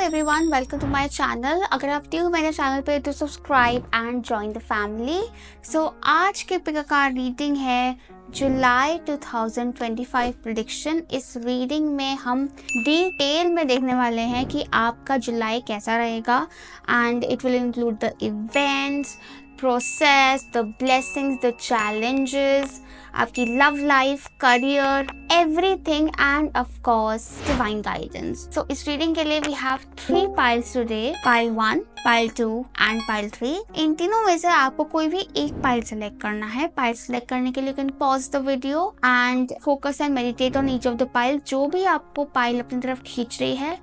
Everyone, welcome to my channel. अगर आप new मेरे चैनल पे तो subscribe and join the family. So आज के पिक का रीडिंग है जुलाई 2025 प्रेडिक्शन। इस रीडिंग में हम डिटेल में देखने वाले हैं कि आपका जुलाई कैसा रहेगा and it will include the events, process, the blessings, the challenges, आपकी love life, career, everything and of course divine guidance. So इस रीडिंग के लिए we have 3 piles today, pile 1, pile 2 and pile 3। इन तीनों में से आपको कोई भी एक पाइल सेलेक्ट करना है। पाइल सेलेक्ट करने के लिए you can pause the video and focus and meditate on each of the pile. जो भी आपको पाइल अपनी तरफ खींच रही है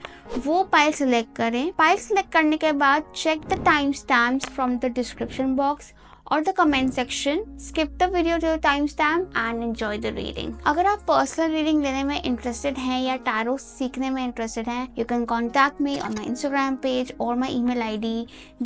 वो पाइल सेलेक्ट करें। पाइल सेलेक्ट करने के बाद check the time stamps from the description box और the comment section. Skip the video to time stamp and enjoy the reading. अगर आप पर्सनल रीडिंग लेने में इंटरेस्टेड हैं या टैरो सीखने में इंटरेस्टेड हैं, you can contact me on my Instagram page और my email ID.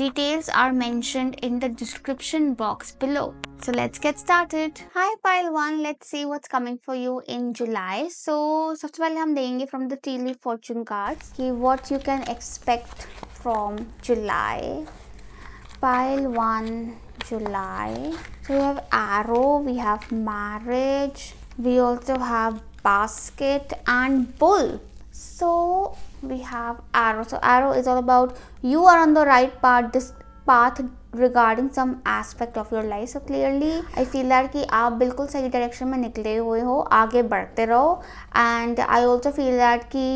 Details are mentioned in the description box below. So let's get started. Hi pile 1, let's see what's coming for you in July. So सबसे पहले हम देंगे from the tea leaf fortune cards कि what you can expect from July. Pile 1, July. So we have arrow, we have marriage, we also have basket and bull. So we have arrow. So arrow is all about you are on the right path, this path regarding some aspect of your life. So clearly I feel that कि आप बिल्कुल सही direction में निकले हुए हो, आगे बढ़ते रहो। And I also feel that कि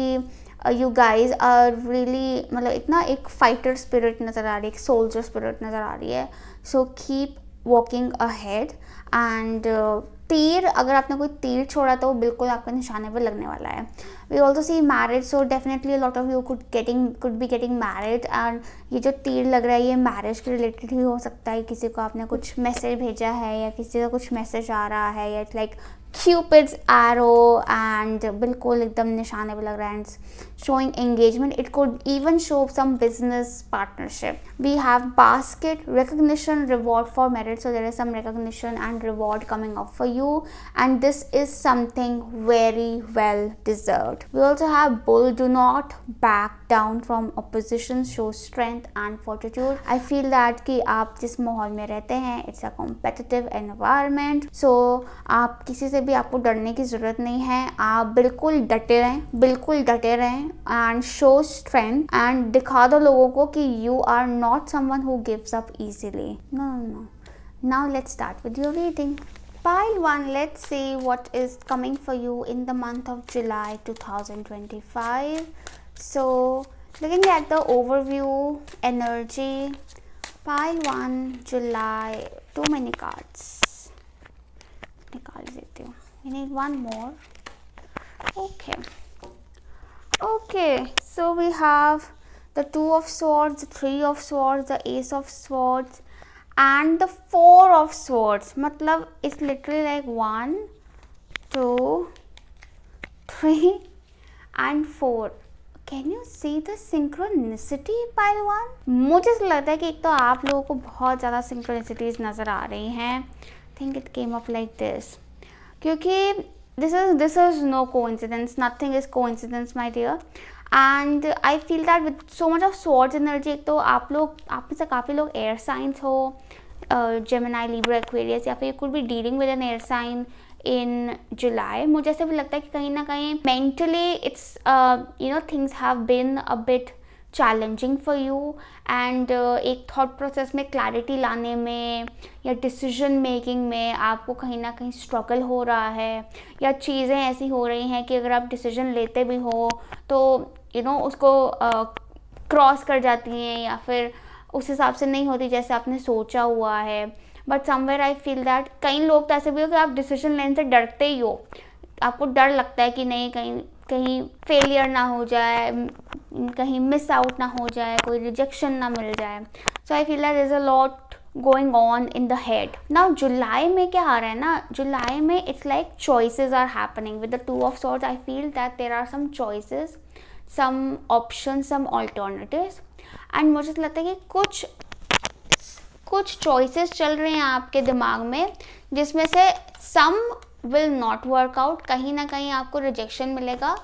यू गाइज आर रियली, मतलब इतना एक फाइटर स्पिरिट नज़र आ रही है, एक सोल्जर स्पिरिट नज़र आ रही है। So keep walking ahead and तीर, अगर आपने कोई तीर छोड़ा तो वो बिल्कुल आपके निशाने पर लगने वाला है। We also see marriage, so definitely lot of you could be getting married and ये जो तीर लग रहा है ये मैरिज के रिलेटेड ही हो सकता है। किसी को आपने कुछ मैसेज भेजा है या किसी का कुछ मैसेज आ रहा है या it's like Cupid's arrow and बिल्कुल एकदम निशाने पे लग रहा है and showing engagement. It could even show some business partnership. We have basket, recognition, reward for merit. So there is some recognition and reward coming up for you and this is something very well deserved. We also have bull. Do not back down from opposition. Show strength and fortitude. I feel that कि आप जिस माहौल में रहते हैं it's a competitive environment. So आप किसी से भी आपको डरने की ज़रूरत नहीं है। आप बिल्कुल डटे रहें एंड शो स्ट्रेंथ एंड दिखा दो लोगों को कि you are not someone who gives up easily. No. Now let's start with your reading. Pile 1, let's see what is coming for you in the month of July 2025. So looking at the overview energy, Pile 1, July, too many cards. निकाल देती हूँ। We need one more. Okay, so we have the 2 of swords, the 3 of swords, the ace of swords and the 4 of swords. मतलब it's literally like 1, 2, 3 and 4. Can you see the synchronicity pile 1? मुझे ऐसा लगता है कि एक तो आप लोगों को बहुत ज़्यादा synchronicities नज़र आ रही हैं। Think it came up like this क्योंकि this is no coincidence, nothing is coincidence my dear, and I feel that with so much of swords energy, एक तो आप में से काफ़ी लोग एयर साइंस हो, Gemini, Libra, Aquarius, या फिर you could be dealing with an air sign in July. मुझे ऐसा भी लगता है कि कहीं ना कहीं mentally it's things have been a bit challenging for you and एक थॉट प्रोसेस में क्लैरिटी लाने में या डिसीजन मेकिंग में आपको कहीं ना कहीं स्ट्रगल हो रहा है या चीज़ें ऐसी हो रही हैं कि अगर आप डिसीजन लेते भी हो तो उसको क्रॉस कर जाती हैं या फिर उस हिसाब से नहीं होती जैसे आपने सोचा हुआ है। But somewhere I feel that कई लोग तो ऐसे भी हो कि आप डिसीजन लेने से डरते ही हो, आपको डर लगता है कि नहीं कहीं फेलियर ना हो जाए, कहीं मिस आउट ना हो जाए, कोई रिजेक्शन ना मिल जाए। So I feel that there is a lot going on in the head. Now जुलाई में क्या आ रहा है ना, जुलाई में it's like choices are happening with the 2 of swords. I feel that there are some choices, some option, some alternatives and मुझे लगता है कि कुछ चॉइसेस चल रहे हैं आपके दिमाग में जिसमें से सम विल नॉट वर्क आउट। कहीं ना कहीं आपको रिजेक्शन मिलेगा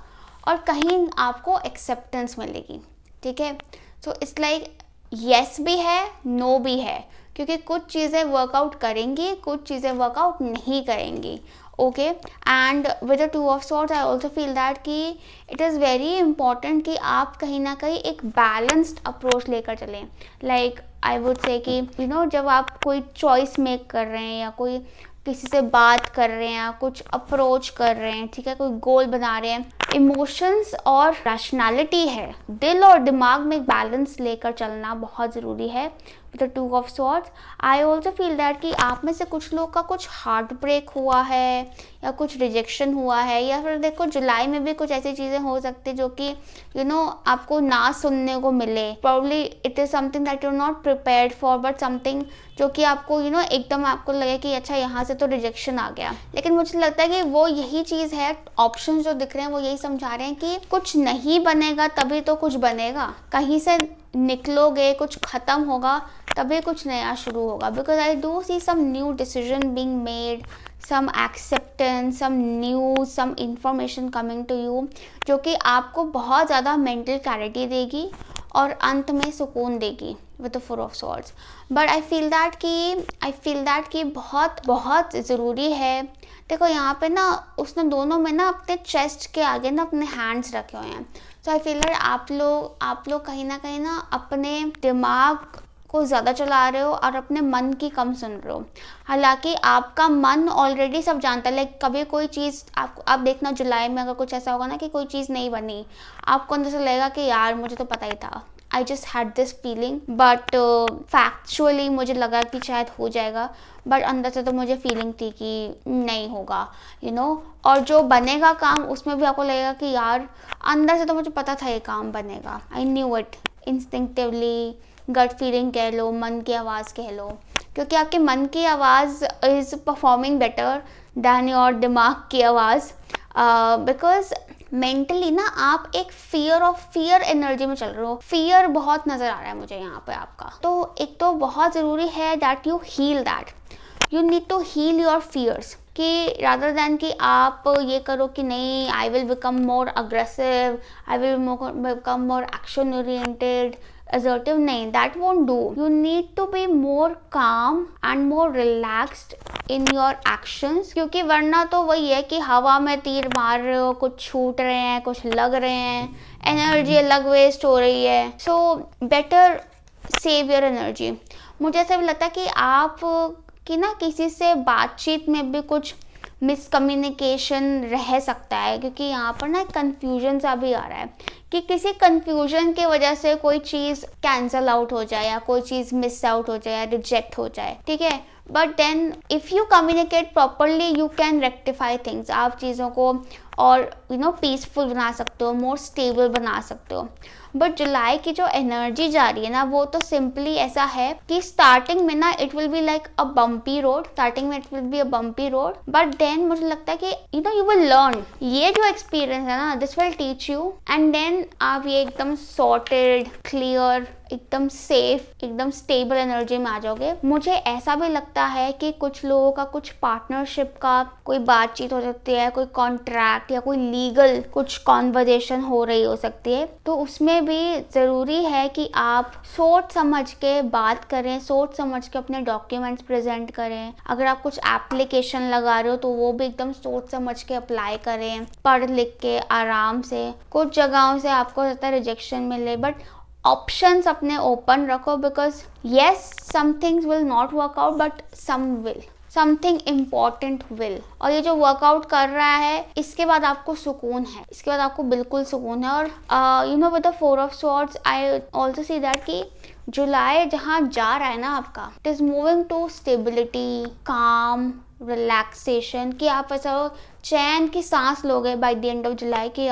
और कहीं आपको एक्सेप्टेंस मिलेगी। ठीक है। सो इट्स लाइक येस भी है, नो भी है, क्योंकि कुछ चीज़ें वर्कआउट करेंगी, कुछ चीज़ें वर्कआउट नहीं करेंगी। Okay, and with the two of swords I also feel that कि इट इज़ वेरी इंपॉर्टेंट कि आप कहीं ना कहीं एक बैलेंस्ड अप्रोच लेकर चलें। लाइक आई वुड से कि यू नो, जब आप कोई चॉइस मेक कर रहे हैं या कोई किसी से बात कर रहे हैं या कुछ अप्रोच कर रहे हैं, ठीक है, कोई गोल बना रहे हैं, इमोशंस और रैशनैलिटी है, दिल और दिमाग में बैलेंस लेकर चलना बहुत ज़रूरी है। With the two of swords I also feel that कि आप में से कुछ लोग का कुछ हार्ट ब्रेक हुआ है या कुछ रिजेक्शन हुआ है, या फिर देखो जुलाई में भी कुछ ऐसी चीज़ें हो सकती जो कि यू नो आपको ना सुनने को मिले। Probably it is something that you are not prepared for, but something जो कि आपको यू नो एकदम आपको लगे कि अच्छा यहाँ से तो रिजेक्शन आ गया। लेकिन मुझे लगता है कि वो यही चीज़ है, ऑप्शन जो दिख रहे हैं वो यही समझा रहे हैं कि कुछ नहीं बनेगा तभी तो कुछ बनेगा, कहीं से निकलोगे, कुछ ख़त्म होगा तभी कुछ नया शुरू होगा। Because I do see some new decision being made, some acceptance, some news, some information coming to you, जो कि आपको बहुत ज़्यादा मेंटल क्लैरिटी देगी और अंत में सुकून देगी with the four of swords. But I feel that कि बहुत बहुत ज़रूरी है। देखो यहाँ पे ना उसने दोनों में ना अपने चेस्ट के आगे ना अपने हैंड्स रखे हुए हैं। सो आई फील दैट आप लोग कहीं ना अपने दिमाग को ज़्यादा चला रहे हो और अपने मन की कम सुन रहे हो। हालांकि आपका मन ऑलरेडी सब जानता है। लाइक कभी कोई चीज़ आप देखना, जुलाई में अगर कुछ ऐसा होगा ना कि कोई चीज़ नहीं बनी, आपको अंदर से लगेगा कि यार मुझे तो पता ही था, I just had this feeling, but factually मुझे लगा कि शायद हो जाएगा, बट अंदर से तो मुझे फीलिंग थी कि नहीं होगा, यू नो। और जो बनेगा काम उसमें भी आपको लगेगा कि यार अंदर से तो मुझे पता था ये काम बनेगा, I knew it instinctively, gut feeling कह लो, मन की आवाज़ कह लो, क्योंकि आपके मन की आवाज़ is performing better than your दिमाग की आवाज़। बिकॉज मेंटली ना आप एक फियर एनर्जी में चल रहे हो। फियर बहुत नज़र आ रहा है मुझे यहाँ पे आपका। तो एक तो बहुत ज़रूरी है that you heal that, you need to heal your fears, कि रादर दैन कि आप ये करो कि नहीं I will become more aggressive, I will become more action oriented, assertive, नहीं, that won't do. You need to be more calm and more relaxed in your actions, क्योंकि वरना तो वही है कि हवा में तीर मार रहे हो, कुछ छूट रहे हैं, कुछ लग रहे हैं, एनर्जी अलग वेस्ट हो रही है। So better save your energy. मुझे ऐसा भी लगता है कि आप कि ना किसी से बातचीत में भी कुछ मिसकम्युनिकेशन रह सकता है, क्योंकि यहाँ पर ना कन्फ्यूजन सा भी आ रहा है कि किसी कन्फ्यूजन की वजह से कोई चीज़ कैंसिल आउट हो जाए या कोई चीज़ मिस आउट हो जाए या रिजेक्ट हो जाए, ठीक है। But then if you communicate properly you can rectify things. आप चीज़ों को और यू नो पीसफुल बना सकते हो, मोर स्टेबल बना सकते हो। बट जुलाई की जो एनर्जी जा रही है ना, वो तो सिंपली ऐसा है कि स्टार्टिंग में ना it will be like a bumpy road, but then मुझे लगता है कि you know you will learn. ये जो एक्सपीरियंस है ना, this will teach you, and then आप ये एकदम सॉर्टेड, क्लियर, एकदम सेफ, एकदम स्टेबल एनर्जी में आ जाओगे। मुझे ऐसा भी लगता है कि कुछ लोगों का कुछ पार्टनरशिप का कोई बातचीत हो सकती है, कोई कॉन्ट्रैक्ट या कोई लीगल कुछ कॉन्वर्जेशन हो रही हो सकती है, तो उसमें भी ज़रूरी है कि आप सोच समझ के बात करें, सोच समझ के अपने डॉक्यूमेंट्स प्रेजेंट करें। अगर आप कुछ एप्लीकेशन लगा रहे हो तो वो भी एकदम सोच समझ के अप्लाई करें, पढ़ लिख के आराम से। कुछ जगहों से आपको लगता है रिजेक्शन मिले, बट ऑप्शंस अपने ओपन रखो, because yes some things will not work out but some will, something important will. और ये जो वर्कआउट कर रहा है इसके बाद आपको सुकून है, इसके बाद आपको बिल्कुल सुकून है। और you know with the four of swords I also see that कि जुलाई जहाँ जा रहा है ना आपका, it is moving to stability, calm, relaxation, कि आप ऐसा चैन की सांस लोगे by the end of July कि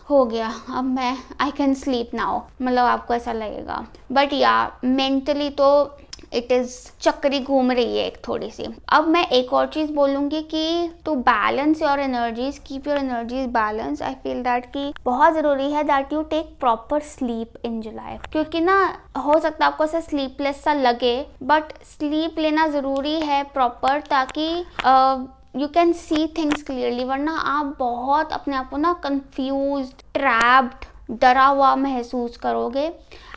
हो गया, अब मैं आई कैन स्लीप नाउ, मतलब आपको ऐसा लगेगा। बट या मेंटली तो इट इज़ चक्री घूम रही है एक थोड़ी सी। अब मैं एक और चीज़ बोलूँगी कि to balance your energies, keep your energies balance, I feel that कि बहुत ज़रूरी है that you take proper sleep in July. क्योंकि ना हो सकता है आपको ऐसा स्लीपलेस सा लगे, बट स्लीप लेना ज़रूरी है प्रॉपर, ताकि you can see things clearly. वरना आप बहुत अपने आप को ना कन्फ्यूज्ड, ट्रैप्ड डरा हुआ महसूस करोगे।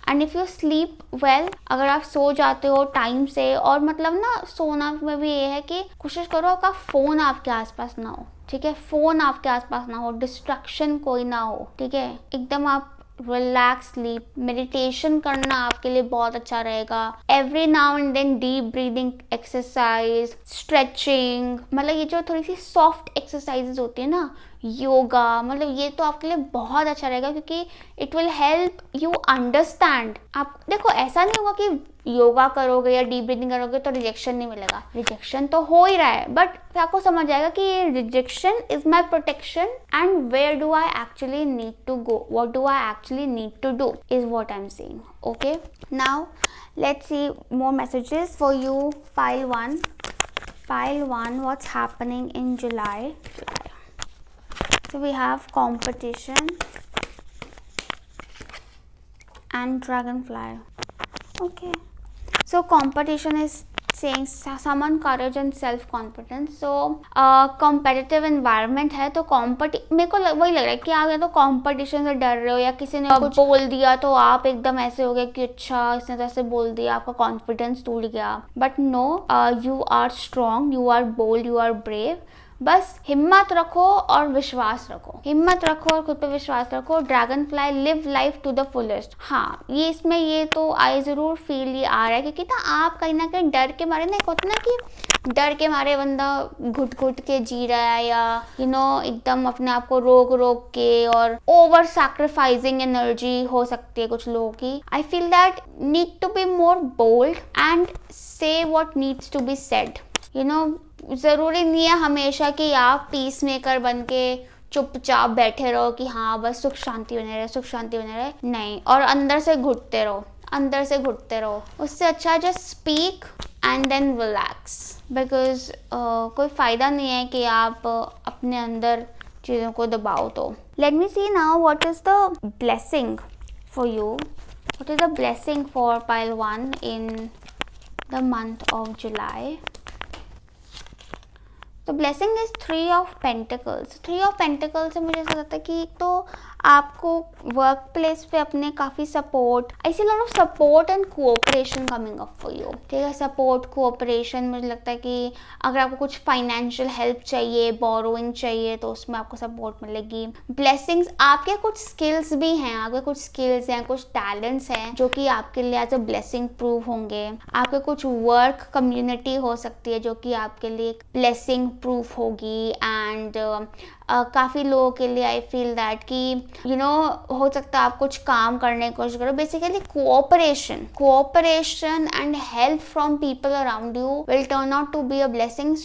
And if you sleep well, अगर आप सो जाते हो टाइम से, और मतलब ना सोना में भी ये है कि कोशिश करो आपका फ़ोन आपके आसपास ना हो, ठीक है, फ़ोन आपके आसपास ना हो, डिस्ट्रैक्शन कोई ना हो, ठीक है, एकदम आप रिलैक्स स्लीप। मेडिटेशन करना आपके लिए बहुत अच्छा रहेगा। Every now and then deep breathing exercise, stretching, मतलब ये जो थोड़ी सी सॉफ्ट एक्सरसाइजेज होती है ना, योगा, मतलब ये तो आपके लिए बहुत अच्छा रहेगा, क्योंकि it will help you understand. आप देखो, ऐसा नहीं होगा कि योगा करोगे या डीप ब्रीदिंग करोगे तो रिजेक्शन नहीं मिलेगा, रिजेक्शन तो हो ही रहा है, बट आपको समझ आएगा कि ये rejection is my protection and where do I actually need to go, what do I actually need to do is what I am saying. Okay, now let's see more messages for you. Pile 1, what's happening in July? So we have competition and dragonfly. Okay, so competition is saying summon courage and self confidence. So competitive environment है, तो मेरे को वही लग रहा है कि आप या तो कंपटीशन से डर रहे हो, या किसी ने कुछ बोल दिया तो आप एकदम ऐसे हो गए कि अच्छा इसने तो ऐसे बोल दिया, आपका कॉन्फिडेंस टूट गया। But no, you are strong, you are bold, you are brave. बस हिम्मत रखो और विश्वास रखो, हिम्मत रखो और खुद पे विश्वास रखो। Dragon fly, live life to the fullest. हाँ, ये इसमें ये तो आई ज़रूर फील ये आ रहा है, क्योंकि ना आप कहीं ना कहीं डर के मारे ना, एक होता ना कि डर के मारे बंदा घुट घुट के जी रहा है, या एकदम अपने आप को रोक रोक के, और ओवर सैक्रिफाइसिंग एनर्जी हो सकती है कुछ लोगों की। I feel that need to be more bold and say what needs to be said. ज़रूरी नहीं है हमेशा कि आप पीस मेकर बन के चुपचाप बैठे रहो कि हाँ बस सुख शांति बने रहे, सुख शांति बने रहे, नहीं, और अंदर से घुटते रहो, अंदर से घुटते रहो। उससे अच्छा just speak and then relax, because कोई फ़ायदा नहीं है कि आप अपने अंदर चीज़ों को दबाओ। तो let me see now what is the blessing for you, what is the blessing for pile 1 in the month of July. तो blessing is 3 of pentacles. 3 of pentacles से मुझे ऐसा लगता है कि तो आपको वर्क प्लेस पे अपने काफ़ी support, I see lot of support and cooperation coming up for you, ठीक है, सपोर्ट कोऑपरेशन। मुझे लगता है कि अगर आपको कुछ फाइनेंशियल हेल्प चाहिए, बोरोइंग चाहिए, तो उसमें आपको सपोर्ट मिलेगी। ब्लेसिंग्स, आपके कुछ स्किल्स भी हैं, आपके कुछ स्किल्स हैं, कुछ टैलेंट्स हैं जो कि आपके लिए एज अ ब्लेसिंग प्रूव होंगे। आपके कुछ वर्क कम्युनिटी हो सकती है जो कि आपके लिए ब्लेसिंग प्रूफ होगी। एंड काफ़ी लोगों के लिए आई फील दैट कि हो सकता है आप कुछ काम करने की कोशिश करो। Basically cooperation and help from people around you will turn out to be a blessing.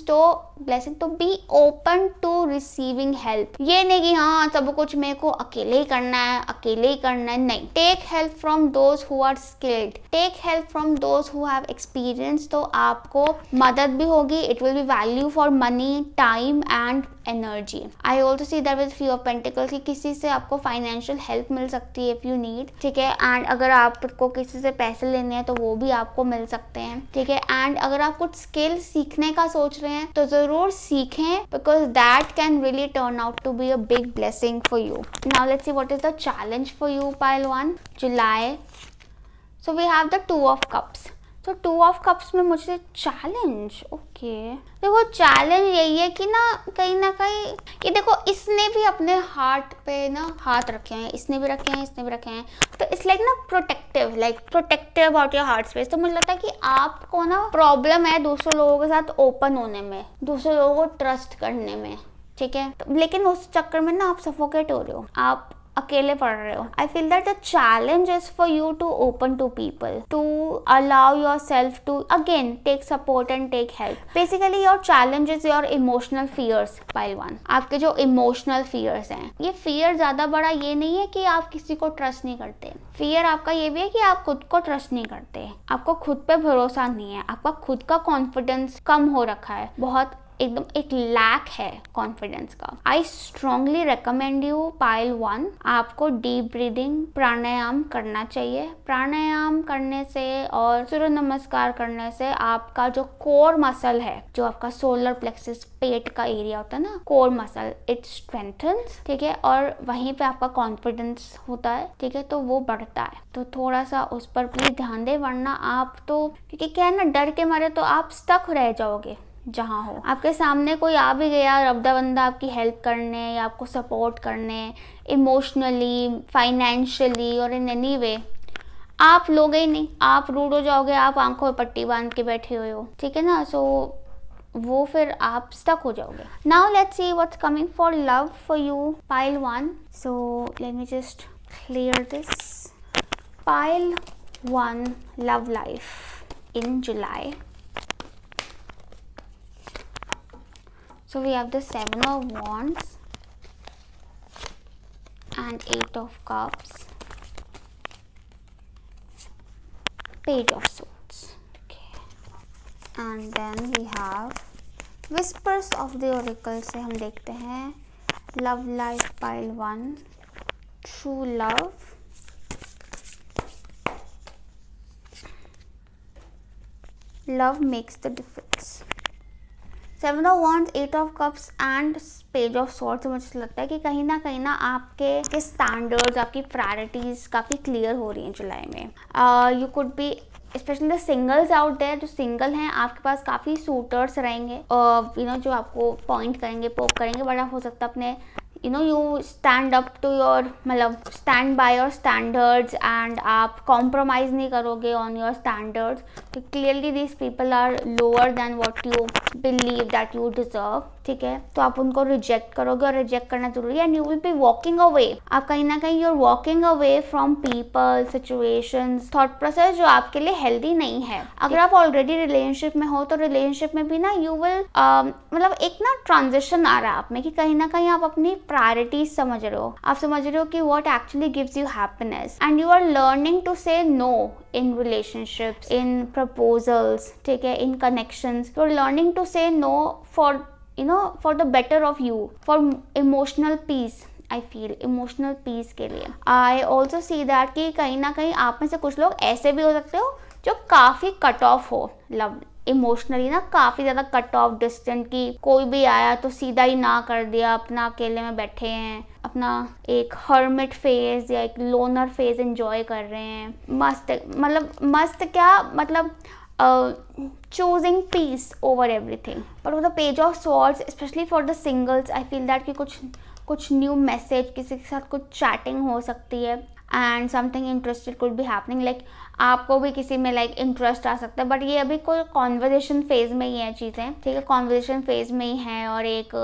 तो be open to receiving help. ये नहीं कि हाँ सब कुछ मेरे को अकेले ही करना है, अकेले ही करना है, नहीं। Take help from those who are skilled, take help from those who have experience. तो आपको मदद भी होगी, it will be value for money, time and energy. I also see that with 3 of pentacles कि किसी से आपको फाइनेंशियल हेल्प मिल सकती है इफ यू नीड, ठीक है। एंड अगर आपको किसी से पैसे लेने हैं तो वो भी आपको मिल सकते हैं, ठीक है। एंड अगर आप कुछ स्किल सीखने का सोच रहे हैं तो जरूर सीखें, because that can really turn out to be a big blessing for you. Now let's see what is the challenge for you pile 1 July. So we have the 2 of cups. तो 2 of cups में मुझे challenge, okay, देखो challenge यही है कि ना कहीं ये देखो, इसने भी अपने हार्ट पे ना हाथ रखे हैं, इसने भी रखे हैं, इसने भी रखे हैं, तो इट्स लाइक ना protective about your heart space. तो मुझे लगता है कि आपको ना प्रॉब्लम है दूसरे लोगों के साथ ओपन होने में, दूसरे लोगों को ट्रस्ट करने में, ठीक है। तो लेकिन उस चक्कर में ना आप सफोकेट हो रहे हो, आप अकेले पढ़ रहे हो। I feel that the challenge is for you to open to people, to allow yourself to again take support and take help. Basically your challenge is your emotional fears pile 1। आपके जो emotional fears हैं, ये fear ज्यादा बड़ा ये नहीं है कि आप किसी को ट्रस्ट नहीं करते। फियर आपका ये भी है कि आप खुद को ट्रस्ट नहीं करते, आपको खुद पे भरोसा नहीं है, आपका खुद का कॉन्फिडेंस कम हो रखा है, बहुत एकदम एक लैक है कॉन्फिडेंस का। I strongly recommend you pile 1, आपको डीप ब्रीदिंग प्राणायाम करना चाहिए। प्राणायाम करने से और सूर्य नमस्कार करने से आपका जो कोर मसल है, जो आपका सोलर प्लेक्सस पेट का एरिया होता है ना, कोर मसल, इट स्ट्रेंथन्स, ठीक है, और वहीं पे आपका कॉन्फिडेंस होता है, ठीक है, तो वो बढ़ता है। तो थोड़ा सा उस पर प्लीज ध्यान दे, वरना आप तो, क्योंकि क्या है ना, डर के मारे तो आप स्टक रह जाओगे जहाँ हो। आपके सामने कोई आ भी गया रब्दा बंदा आपकी हेल्प करने या आपको सपोर्ट करने इमोशनली, फाइनेंशियली और इन एनी वे, आप लोगे ही नहीं, आप रूड हो जाओगे, आप आंखों में पट्टी बांध के बैठे हुए हो, ठीक है ना। सो वो फिर आप स्टक हो जाओगे। Now let's see what's coming for love for you, pile 1। So let me just clear this. Pile 1, love life in July. So we have the 7 of Wands and 8 of Cups, Page of Swords, okay, and then we have Whispers of the Oracle से हम देखते हैं Love Life Pile 1, True Love, Love makes the difference। 7 of Wands, 8 of Cups and page of swords से मुझे लगता है कि कहीं ना आपके स्टैंडर्ड्स, आपकी प्रायोरिटीज काफ़ी क्लियर हो रही हैं जुलाई में। You could be especially the singles out there, जो सिंगल हैं, आपके पास काफ़ी सूटर्स रहेंगे यू नो, जो आपको पॉइंट करेंगे, पोक करेंगे, बट आप हो सकता है अपने you stand up to your, मतलब stand by your standards and आप कॉम्प्रोमाइज़ नहीं करोगे ऑन योर स्टैंडर्ड्स। तो clearly these people are lower than what you believe that you deserve, ठीक है, तो आप उनको रिजेक्ट करोगे और रिजेक्ट करना जरूरी है। And you will be walking away, आप कहीं ना कहीं you are walking away from people, situations, thought process जो आपके लिए हेल्दी नहीं है। अगर आप ऑलरेडी रिलेशनशिप में हो तो रिलेशनशिप में भी ना यू विल मतलब एक ना ट्रांजिशन आ रहा है आप में, कि कहीं ना कहीं आप अपनी प्रायोरिटीज समझ रहे हो, आप समझ रहे हो कि what actually gives you happiness, and you are learning to say no in relationships, in proposals, ठीक है, in connections, you're learning to say no for, you know, for the better of you, for emotional peace, I feel emotional peace के लिए। I also see that कि कहीं ना कहीं आप में से कुछ लोग ऐसे भी हो सकते हो जो काफ़ी कट ऑफ हो लव इमोशनली, ना काफ़ी ज़्यादा कट ऑफ, डिस्टेंट, की कोई भी आया तो सीधा ही ना कर दिया, अपना अकेले में बैठे हैं, अपना एक हर्मिट फेज या एक लोनर फेज एंजॉय कर रहे हैं। मस्त, मतलब मस्त क्या, मतलब choosing peace over everything। but with the page of swords, especially for the singles, I feel that कि कुछ न्यू मैसेज, किसी के साथ कुछ चैटिंग हो सकती है and something interested could be happening, like आपको भी किसी में लाइक इंटरेस्ट आ सकता है, बट ये अभी कोई कॉन्वर्जेशन फेज में ही है चीज़ें, ठीक है, कॉन्वर्जेशन फेज में ही है और एक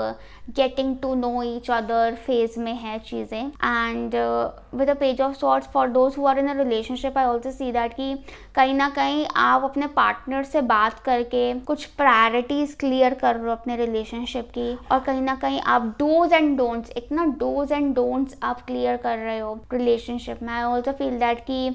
getting to know each other phase में है चीज़ें। And with the page of swords, for those who are in a relationship, I also see that कि कहीं ना कहीं आप अपने पार्टनर से बात करके कुछ प्रायोरिटीज क्लियर कर रहे हो अपने रिलेशनशिप की, और कहीं ना कहीं आप डूज एंड डोंट्स, एक ना डूज एंड डोंट्स आप क्लियर कर रहे हो रिलेशनशिप में। आई ऑल्सो फील दैट कि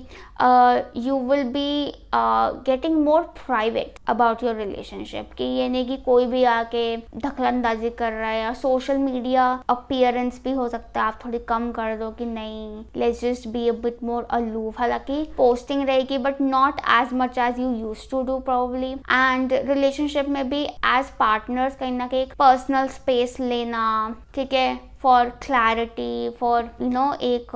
you will be getting more private about your relationship, कि ये नहीं कि कोई भी आके दखलंदाजी कर रहा है, या सोशल मीडिया अपीयरेंस भी हो सकता है आप थोड़ी कम कर दो कि नहीं, let's just be a bit more aloof. हालांकि पोस्टिंग रहेगी but not as much as you used to do probably. And relationship में भी एज पार्टनर्स कहीं ना कहीं एक पर्सनल स्पेस लेना, ठीक है, for clarity, for you know एक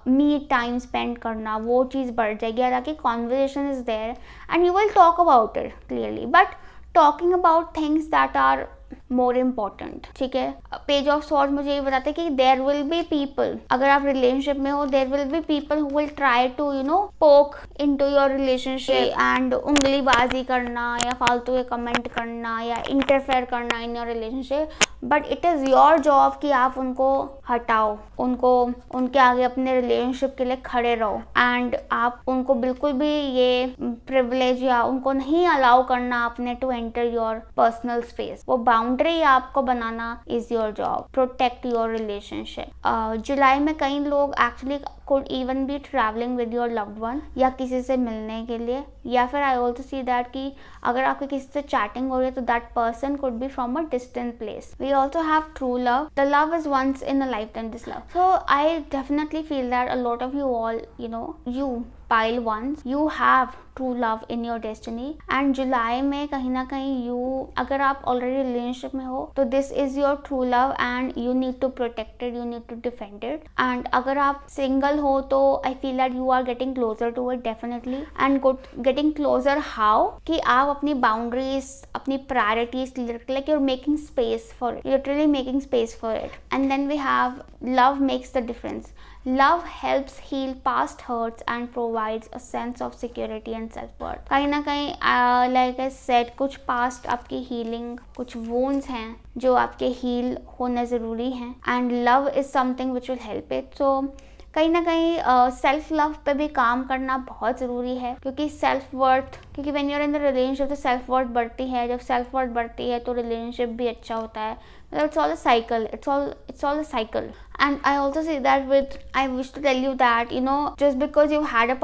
मी टाइम स्पेंड करना, वो चीज़ बढ़ जाएगी। हालांकि conversation is there and you will talk about it clearly, but talking about things that are more important, ठीक है। पेज ऑफ सॉर्ड्स मुझे ये बताते हैं कि देयर विल बी पीपल, अगर आप रिलेशनशिप में हो, there will be people who will try to you know poke into your relationship and उंगलीबाजी करना या फालतू के कमेंट करना या इंटरफेयर करना in your relationship, but it is your job कि आप उनको हटाओ, उनको उनके आगे अपने रिलेशनशिप के लिए खड़े रहो, एंड आप उनको बिल्कुल भी ये प्रिविलेज या उनको नहीं अलाउ करना आपने to enter your personal space. वो बाउंड्री आपको बनाना is your job. Protect your relationship. जुलाई में कई लोग actually could even be traveling with your loved one, या किसी से मिलने के लिए, या फिर I also see that कि अगर आपके किसी से chatting हो रही है तो that person could be from a distant place. We also have true love. The love is once in a lifetime, this love. So I definitely feel that a lot of you all, you pile ones, you have true love in your destiny. And जुलाई में कहीं ना कहीं अगर आप already relationship में हो तो this is your true love and you need to protect it, you need to defend it. And अगर आप single हो तो I feel that you are getting closer to it definitely. And getting closer how? कि आप अपनी boundaries, अपनी priorities, like you're making space for it, literally making space for it. And then we have love makes the difference. Love helps heal past hurts and provides a sense of security and self-worth. कहीं ना कहीं like I said, कुछ past आपकी healing, कुछ wounds हैं जो आपके heal होना ज़रूरी हैं, and love is something which will help it. So कहीं ना कहीं सेल्फ लव पे भी काम करना बहुत ज़रूरी है, क्योंकि सेल्फ वर्थ, क्योंकि when you are in the relationship तो सेल्फ वर्थ बढ़ती है, जब सेल्फ वर्थ बढ़ती है तो रिलेशनशिप भी अच्छा होता है. It's all a cycle. It's all a cycle. And I also say that I wish to tell you that just because you had a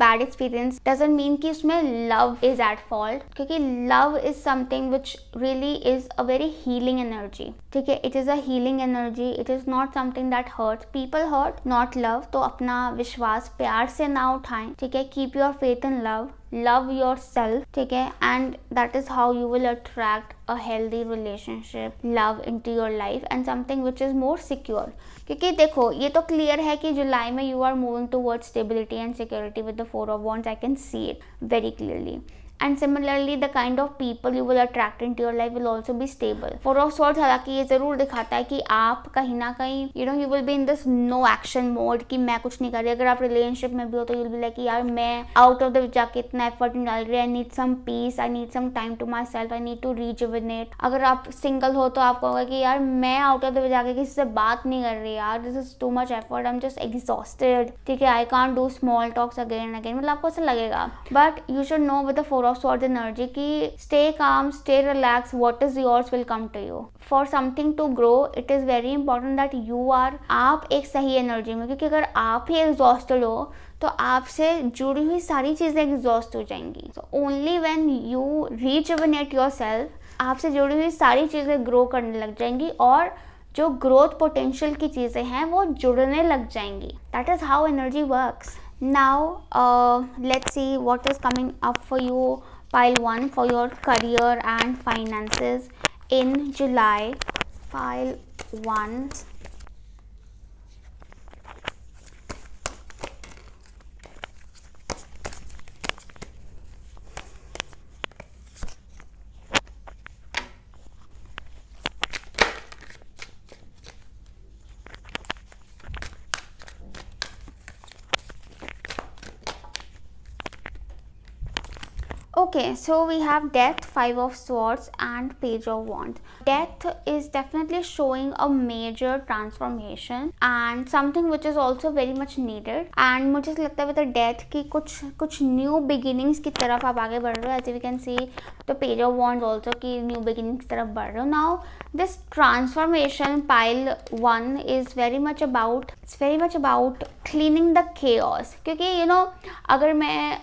bad experience doesn't mean कि उसमें love is at fault, क्योंकि love is something which really is a very healing energy. ठीक है, it is a healing energy. It is not something that hurts. People hurt, not love. तो अपना विश्वास प्यार से ना उठाएं. ठीक है, keep your faith in love. Love yourself, ठीक है, and that is how you will attract a healthy relationship, love into your life and something which is more secure. क्योंकि देखो ये तो क्लियर है कि जुलाई में you are moving towards stability and security with the 4 of Wands. I can see it very clearly. And similarly the kind of people you will attract into your life will also be stable. 4 of Swords हालांकि ये ज़रूर दिखाता है कि आप कहीं ना कहीं you will be in this no action mode कि मैं कुछ नहीं कर रही. अगर आप रिलेशनशिप में भी हो तो you'll be like यार मैं out of the जाके इतना एफर्ट नहीं डाल रही, I need some peace, I need some time to myself, I need to rejuvenate. अगर आप सिंगल हो तो आप कहोगे कि यार मैं out of the जाके किसी से बात नहीं कर रही यार, this is too much effort, I'm just exhausted. ठीक है, I can't do small talks again and again. मतलब आपको ऐसा लगेगा. But you should know with the 4 of Swords energy कि stay calm, stay relaxed, what is yours will come to you. For something to grow, it is very important that you are आप एक सही energy में, क्योंकि अगर आप ही exhausted हो तो आपसे जुड़ी हुई सारी चीज़ें एग्जॉस्ट हो जाएंगी. So only when you rejuvenate yourself, आपसे जुड़ी हुई सारी चीज़ें ग्रो करने लग जाएंगी और जो ग्रोथ पोटेंशियल की चीज़ें हैं वो जुड़ने लग जाएंगी. That is how energy works. Now let's see what is coming up for you. Pile 1 for your career and finances in July. Pile 1. Okay, so we have Death, 5 of Swords and Page of Wands. Death is definitely showing a major transformation and something which is also very much needed. And मुझे लगता है with the Death कि कुछ new beginnings की तरफ आप आगे बढ़ रहे हो. As we can see the Page of Wands also कि new beginnings की तरफ बढ़ रहे हो. Now this transformation, pile 1, is very much about cleaning the chaos. क्योंकि अगर मैं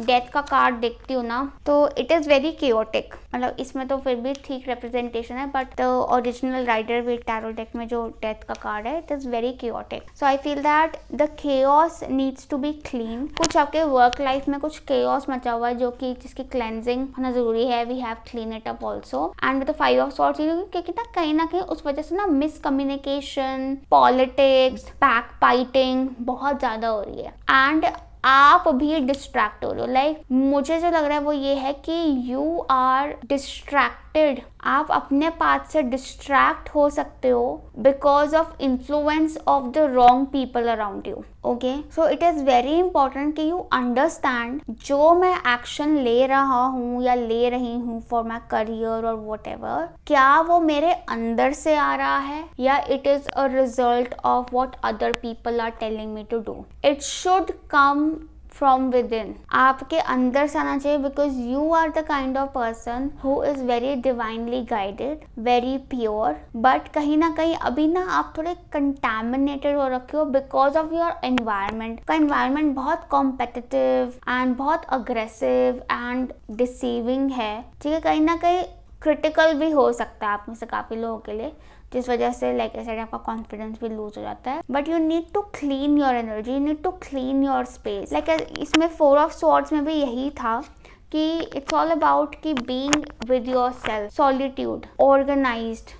डेथ का कार्ड देखती हूँ ना तो इट इज़ वेरी केओटिक. मतलब इसमें तो फिर भी ठीक रिप्रेजेंटेशन है, but original Rider with tarot deck में जो डेथ का कार्ड है it is very chaotic. So I feel that the chaos needs to be clean. कुछ आपके वर्क लाइफ में कुछ केओस मचा हुआ है जो कि जिसकी क्लेंजिंग होना जरूरी है. We have clean it up also. And with the 5 of swords क्योंकि कहीं ना कहीं उस वजह से ना मिसकम्युनिकेशन, पॉलिटिक्स, बैक बाइटिंग बहुत ज़्यादा हो रही है एंड आप भी डिस्ट्रैक्ट हो रहे हो. लाइक मुझे जो लग रहा है वो ये है कि यू आर डिस्ट्रैक्टेड. आप अपने पाथ से डिस्ट्रैक्ट हो सकते हो because of influence of the wrong people around you. Okay, so it is very important कि यू अंडरस्टैंड जो मैं एक्शन ले रहा हूँ या ले रही हूँ फॉर माई करियर और वॉट एवर, क्या वो मेरे अंदर से आ रहा है या it is a result of what other people are telling me to do. It should come from within, आपके अंदर से आना चाहिए, because you are the kind of person who is very divinely guided, very pure, but कहीं ना कहीं अभी ना आप थोड़े कंटैमिनेटेड हो रखे हो बिकॉज ऑफ योर एनवायरमेंट। का एनवायरमेंट बहुत कॉम्पिटिटिव एंड बहुत अग्रेसिव एंड डिसीविंग है, ठीक है, कहीं ना कहीं क्रिटिकल भी हो सकता है आप में से काफी लोगों के लिए, जिस वजह से लाइक ऐसे आपका कॉन्फिडेंस भी लूज हो जाता है। But you need to clean your energy, you need to clean your space. Like इसमें 4 ऑफ स्वॉर्ड्स में भी यही था कि इट्स ऑल अबाउट कि being with yourself, solitude, organized,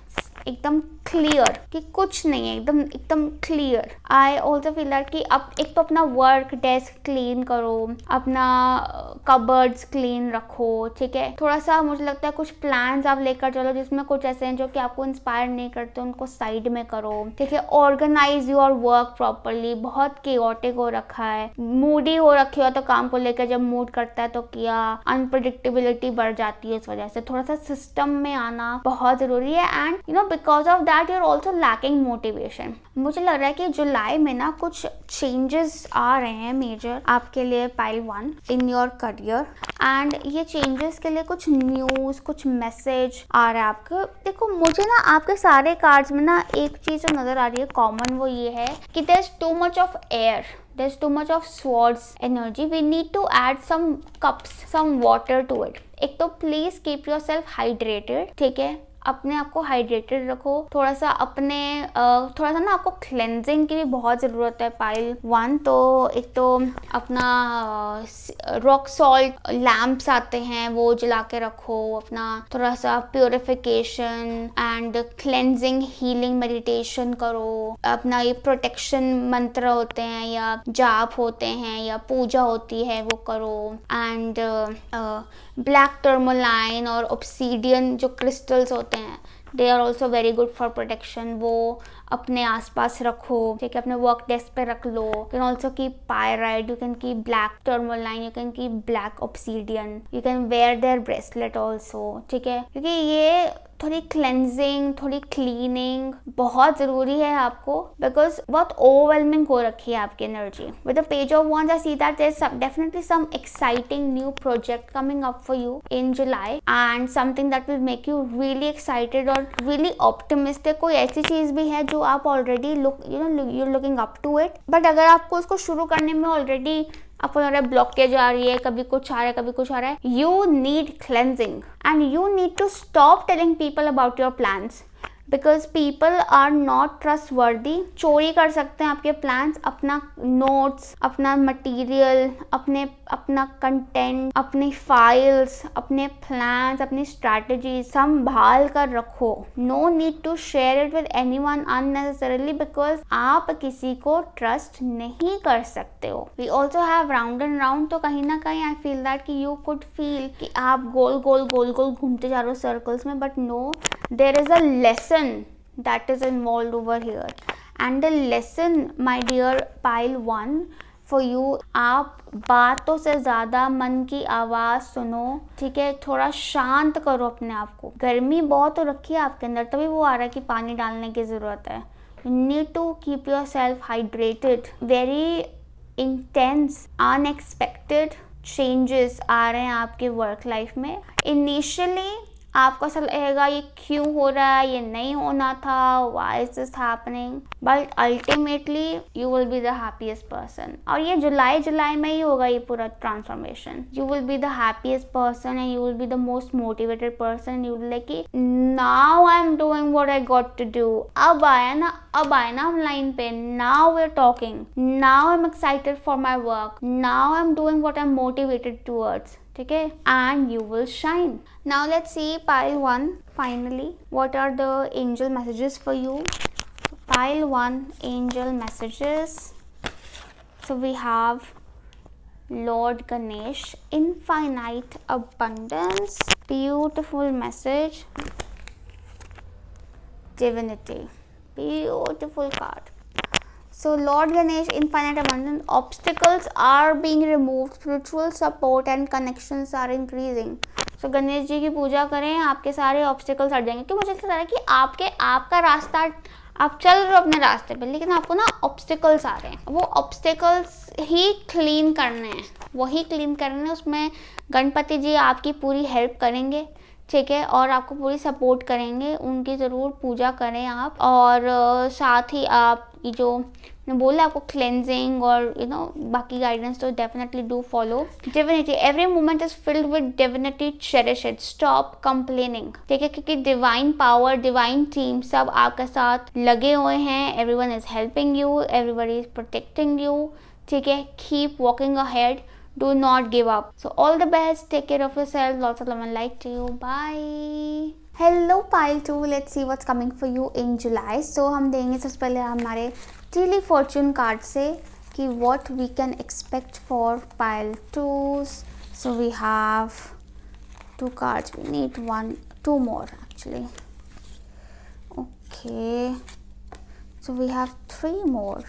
एकदम क्लियर कि कुछ नहीं है, एकदम clear. I also feel that कि अब एक तो अपना वर्क डेस्क क्लीन करो, अपना कबर्ड्स क्लीन रखो, ठीक है। थोड़ा सा मुझे लगता है कुछ प्लान्स आप लेकर चलो जिसमें कुछ ऐसे हैं जो कि आपको इंस्पायर नहीं करते, उनको साइड में करो, ठीक है। Organize your work properly. बहुत केओटिक हो रखा है, मूडी हो रखी हो तो काम को लेकर जब मूड करता है तो किया, अनप्रेडिक्टेबिलिटी बढ़ जाती है, इस वजह से थोड़ा सा सिस्टम में आना बहुत जरूरी है। And you know because of that you are also lacking motivation. मुझे लग रहा है कि जुलाई में ना कुछ चेंजेस आ रहे हैं मेजर आपके लिए pile 1 in your career, and ये चेंजेस के लिए कुछ न्यूज, कुछ मैसेज आ रहा है आपको। देखो मुझे ना आपके सारे कार्ड्स में ना एक चीज जो नजर आ रही है कॉमन, वो ये है कि there is too much of air, there's too much of swords energy. We need to add some cups, some water to it. एक तो please keep yourself hydrated, ठीक है, अपने आप को हाइड्रेटेड रखो, थोड़ा सा अपने थोड़ा सा ना आपको क्लेंजिंग की भी बहुत ज़रूरत है पाइल 1। तो एक तो अपना रॉक सॉल्ट लैम्प्स आते हैं वो जला के रखो, अपना थोड़ा सा purification and cleansing healing meditation करो, अपना ये प्रोटेक्शन मंत्र होते हैं या जाप होते हैं या पूजा होती है वो करो, एंड ब्लैक टर्मोलाइन और ऑब्सीडियन जो क्रिस्टल्स होते हैं they are also very good for protection, वो अपने आसपास रखो, ठीक है, अपने वर्क डेस्क पे रख लो। You can also keep pyrite, you can keep black tourmaline, you can keep black obsidian, you can wear their bracelet also, ठीक है, क्योंकि ये थोड़ी क्लेंजिंग, थोड़ी क्लीनिंग बहुत जरूरी है आपको, बिकॉज बहुत ओवरवेलमिंग हो रखी है आपकी energy. With the page of wands I see that there's definitely some exciting new project coming up for you in July and something that will make you really excited और really optimistic। कोई ऐसी चीज भी है जो आप already you're looking up to it, but अगर आपको उसको शुरू करने में ऑलरेडी आपको लग रहा है ब्लॉकेज आ रही है, कभी कुछ आ रहा है, कभी कुछ आ रहा है, you need cleansing and you need to stop telling people about your plans, because people are not trustworthy. चोरी कर सकते हैं आपके प्लान्स, अपना नोट्स, अपना मटीरियल, अपना कंटेंट, अपनी फाइल्स, अपने प्लान्स, अपनी स्ट्रैटेजी संभाल कर रखो। No need to share it with anyone unnecessarily, because आप किसी को ट्रस्ट नहीं कर सकते हो। We also have round and round, तो कहीं ना कहीं आई फील दैट कि यू कुड फील कि आप गोल गोल गोल गोल घूमते जा रहे हो सर्कल्स में, but no, there is a lesson that is involved over here, and the lesson my dear pile 1 for you, आप बातों से ज्यादा मन की आवाज सुनो, ठीक है, थोड़ा शांत करो अपने आप को। गर्मी बहुत हो रखी है आपके अंदर, तभी वो आ रहा है कि पानी डालने की जरूरत है। You need to keep yourself hydrated. Very intense, unexpected changes आ रहे हैं आपके वर्क लाइफ में। Initially आपको ऐसा लगेगा ये क्यों हो रहा है, ये नहीं होना था, why is this happening, but ultimately you will be the happiest person। और ये जुलाई में ही होगा ये पूरा transformation. You will be the happiest person and you will be the most motivated person। You will like कि now I'm doing what I got to do। अब आया ना हम लाइन पे, now we're talking, now I'm excited for my work, now I'm doing what I'm motivated towards, ठीक है, and you will shine। Now let's see pile 1 finally, what are the angel messages for you? Pile 1 angel messages, so we have Lord Ganesh, infinite abundance, beautiful message, divinity, beautiful card। So Lord Ganesh, infinite abundance, obstacles are being removed, spiritual support and connections are increasing। So Ganesh ji की पूजा करें, आपके सारे obstacles हट जाएंगे। क्यों मुझे लगता है कि आपका रास्ता, आप चल रहे हो अपने रास्ते पे, लेकिन आपको ना ऑब्स्टिकल्स आ रहे हैं। वो ऑब्स्टिकल्स ही क्लीन करने हैं, वही क्लीन करने हैं। उसमें गणपति जी आपकी पूरी हेल्प करेंगे, ठीक है, और आपको पूरी सपोर्ट करेंगे। उनकी ज़रूर पूजा करें आप। और साथ ही आप ये जो मैंने बोला आपको क्लेंजिंग और बाकी गाइडेंस, तो definitely do follow. Divinity, every moment is filled with divinity, cherish it, stop complaining, ठीक है, क्योंकि डिवाइन पावर, डिवाइन टीम सब आपके साथ लगे हुए हैं। Everyone is helping you, everybody is protecting you, ठीक है। Keep walking ahead, do not give up. So all the best, take care of yourself, lots of love and light to you, bye. Hello pile 2, let's see what's coming for you in July. So हम देंगे सबसे पहले हमारे daily Fortune card से कि what we can expect for pile 2s. So we have 2 cards, we need 2 more actually. Okay, so we have 3 more.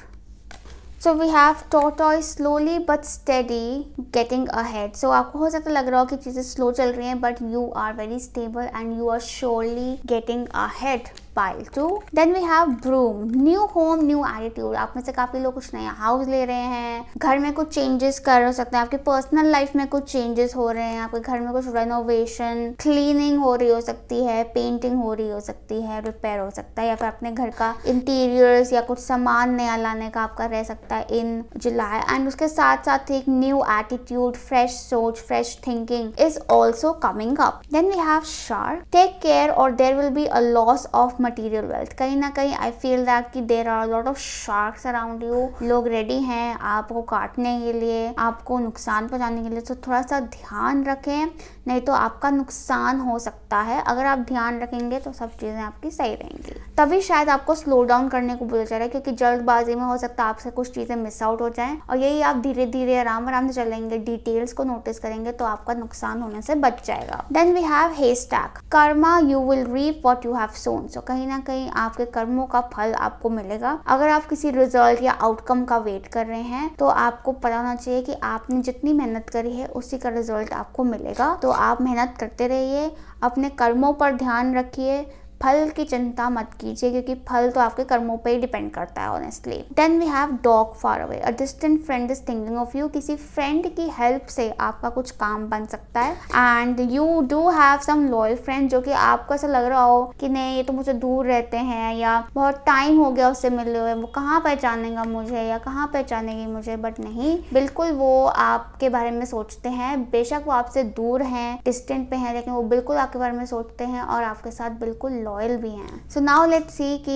So we have tortoise, slowly but steady getting ahead. So आपको हो सकता लग रहा हो कि चीज़ें स्लो चल रही हैं, but you are very stable and you are surely getting ahead. Pile 2. Then we have broom, new home, new attitude. आप में से काफ़ी लोग कुछ नया हाउस ले रहे हैं, घर में कुछ चेंजेस कर सकते हैं, आपके पर्सनल लाइफ में कुछ चेंजेस हो रहे हैं, आपके घर में कुछ रेनोवेशन, क्लीनिंग हो रही हो सकती है, पेंटिंग हो रही हो सकती है, रिपेयर हो सकता है, या फिर अपने घर का इंटीरियर्स या कुछ सामान नया लाने का आपका रह सकता है इन जुलाई। एंड उसके साथ साथ एक न्यू एटीट्यूड, फ्रेश सोच, fresh thinking is also coming up. Then we have shark, take care और there will be a loss of material wealth. कहीं ना कहीं आई फील दैट कि there are lot of sharks around you, लोग ready हैं आपको काटने के लिए, आपको नुकसान पहुंचाने के लिए। तो थोड़ा सा ध्यान रखें, नहीं तो आपका नुकसान हो सकता है। अगर आप ध्यान रखेंगे तो सब चीज़ें आपकी सही रहेंगी। तभी शायद आपको स्लो डाउन करने को बोला जा रहा है, क्योंकि जल्दबाजी में हो सकता है आपसे कुछ चीज़ें मिस आउट हो जाएं, और यही आप धीरे धीरे आराम आराम से चलेंगे, डिटेल्स को नोटिस करेंगे तो आपका नुकसान होने से बच जाएगा। Then we have haystack, karma, you will reap what you have sown. So कहीं ना कहीं आपके कर्मों का फल आपको मिलेगा। अगर आप किसी रिजल्ट या आउटकम का वेट कर रहे हैं तो आपको पता होना चाहिए कि आपने जितनी मेहनत करी है उसी का रिजल्ट आपको मिलेगा। तो आप मेहनत करते रहिए, अपने कर्मों पर ध्यान रखिए, फल की चिंता मत कीजिए, क्योंकि फल तो आपके कर्मों पे ही डिपेंड करता है honestly. Then we have dog far away, a distant friend is thinking of you. किसी फ्रेंड की हेल्प से आपका कुछ काम बन सकता है। And you do have some loyal friend, जो कि आपको ऐसा लग रहा हो कि नहीं ये तो मुझे दूर रहते हैं, या बहुत टाइम हो गया उससे मिले हुए, वो कहाँ पहचानेगा मुझे या कहाँ पहचानेगी मुझे, बट नहीं, बिल्कुल वो आपके बारे में सोचते हैं। बेशक वो आपसे दूर हैं, डिस्टेंट पे हैं, लेकिन वो बिल्कुल आपके बारे में सोचते हैं और आपके साथ बिल्कुल लॉयल भी हैं। So now let's see कि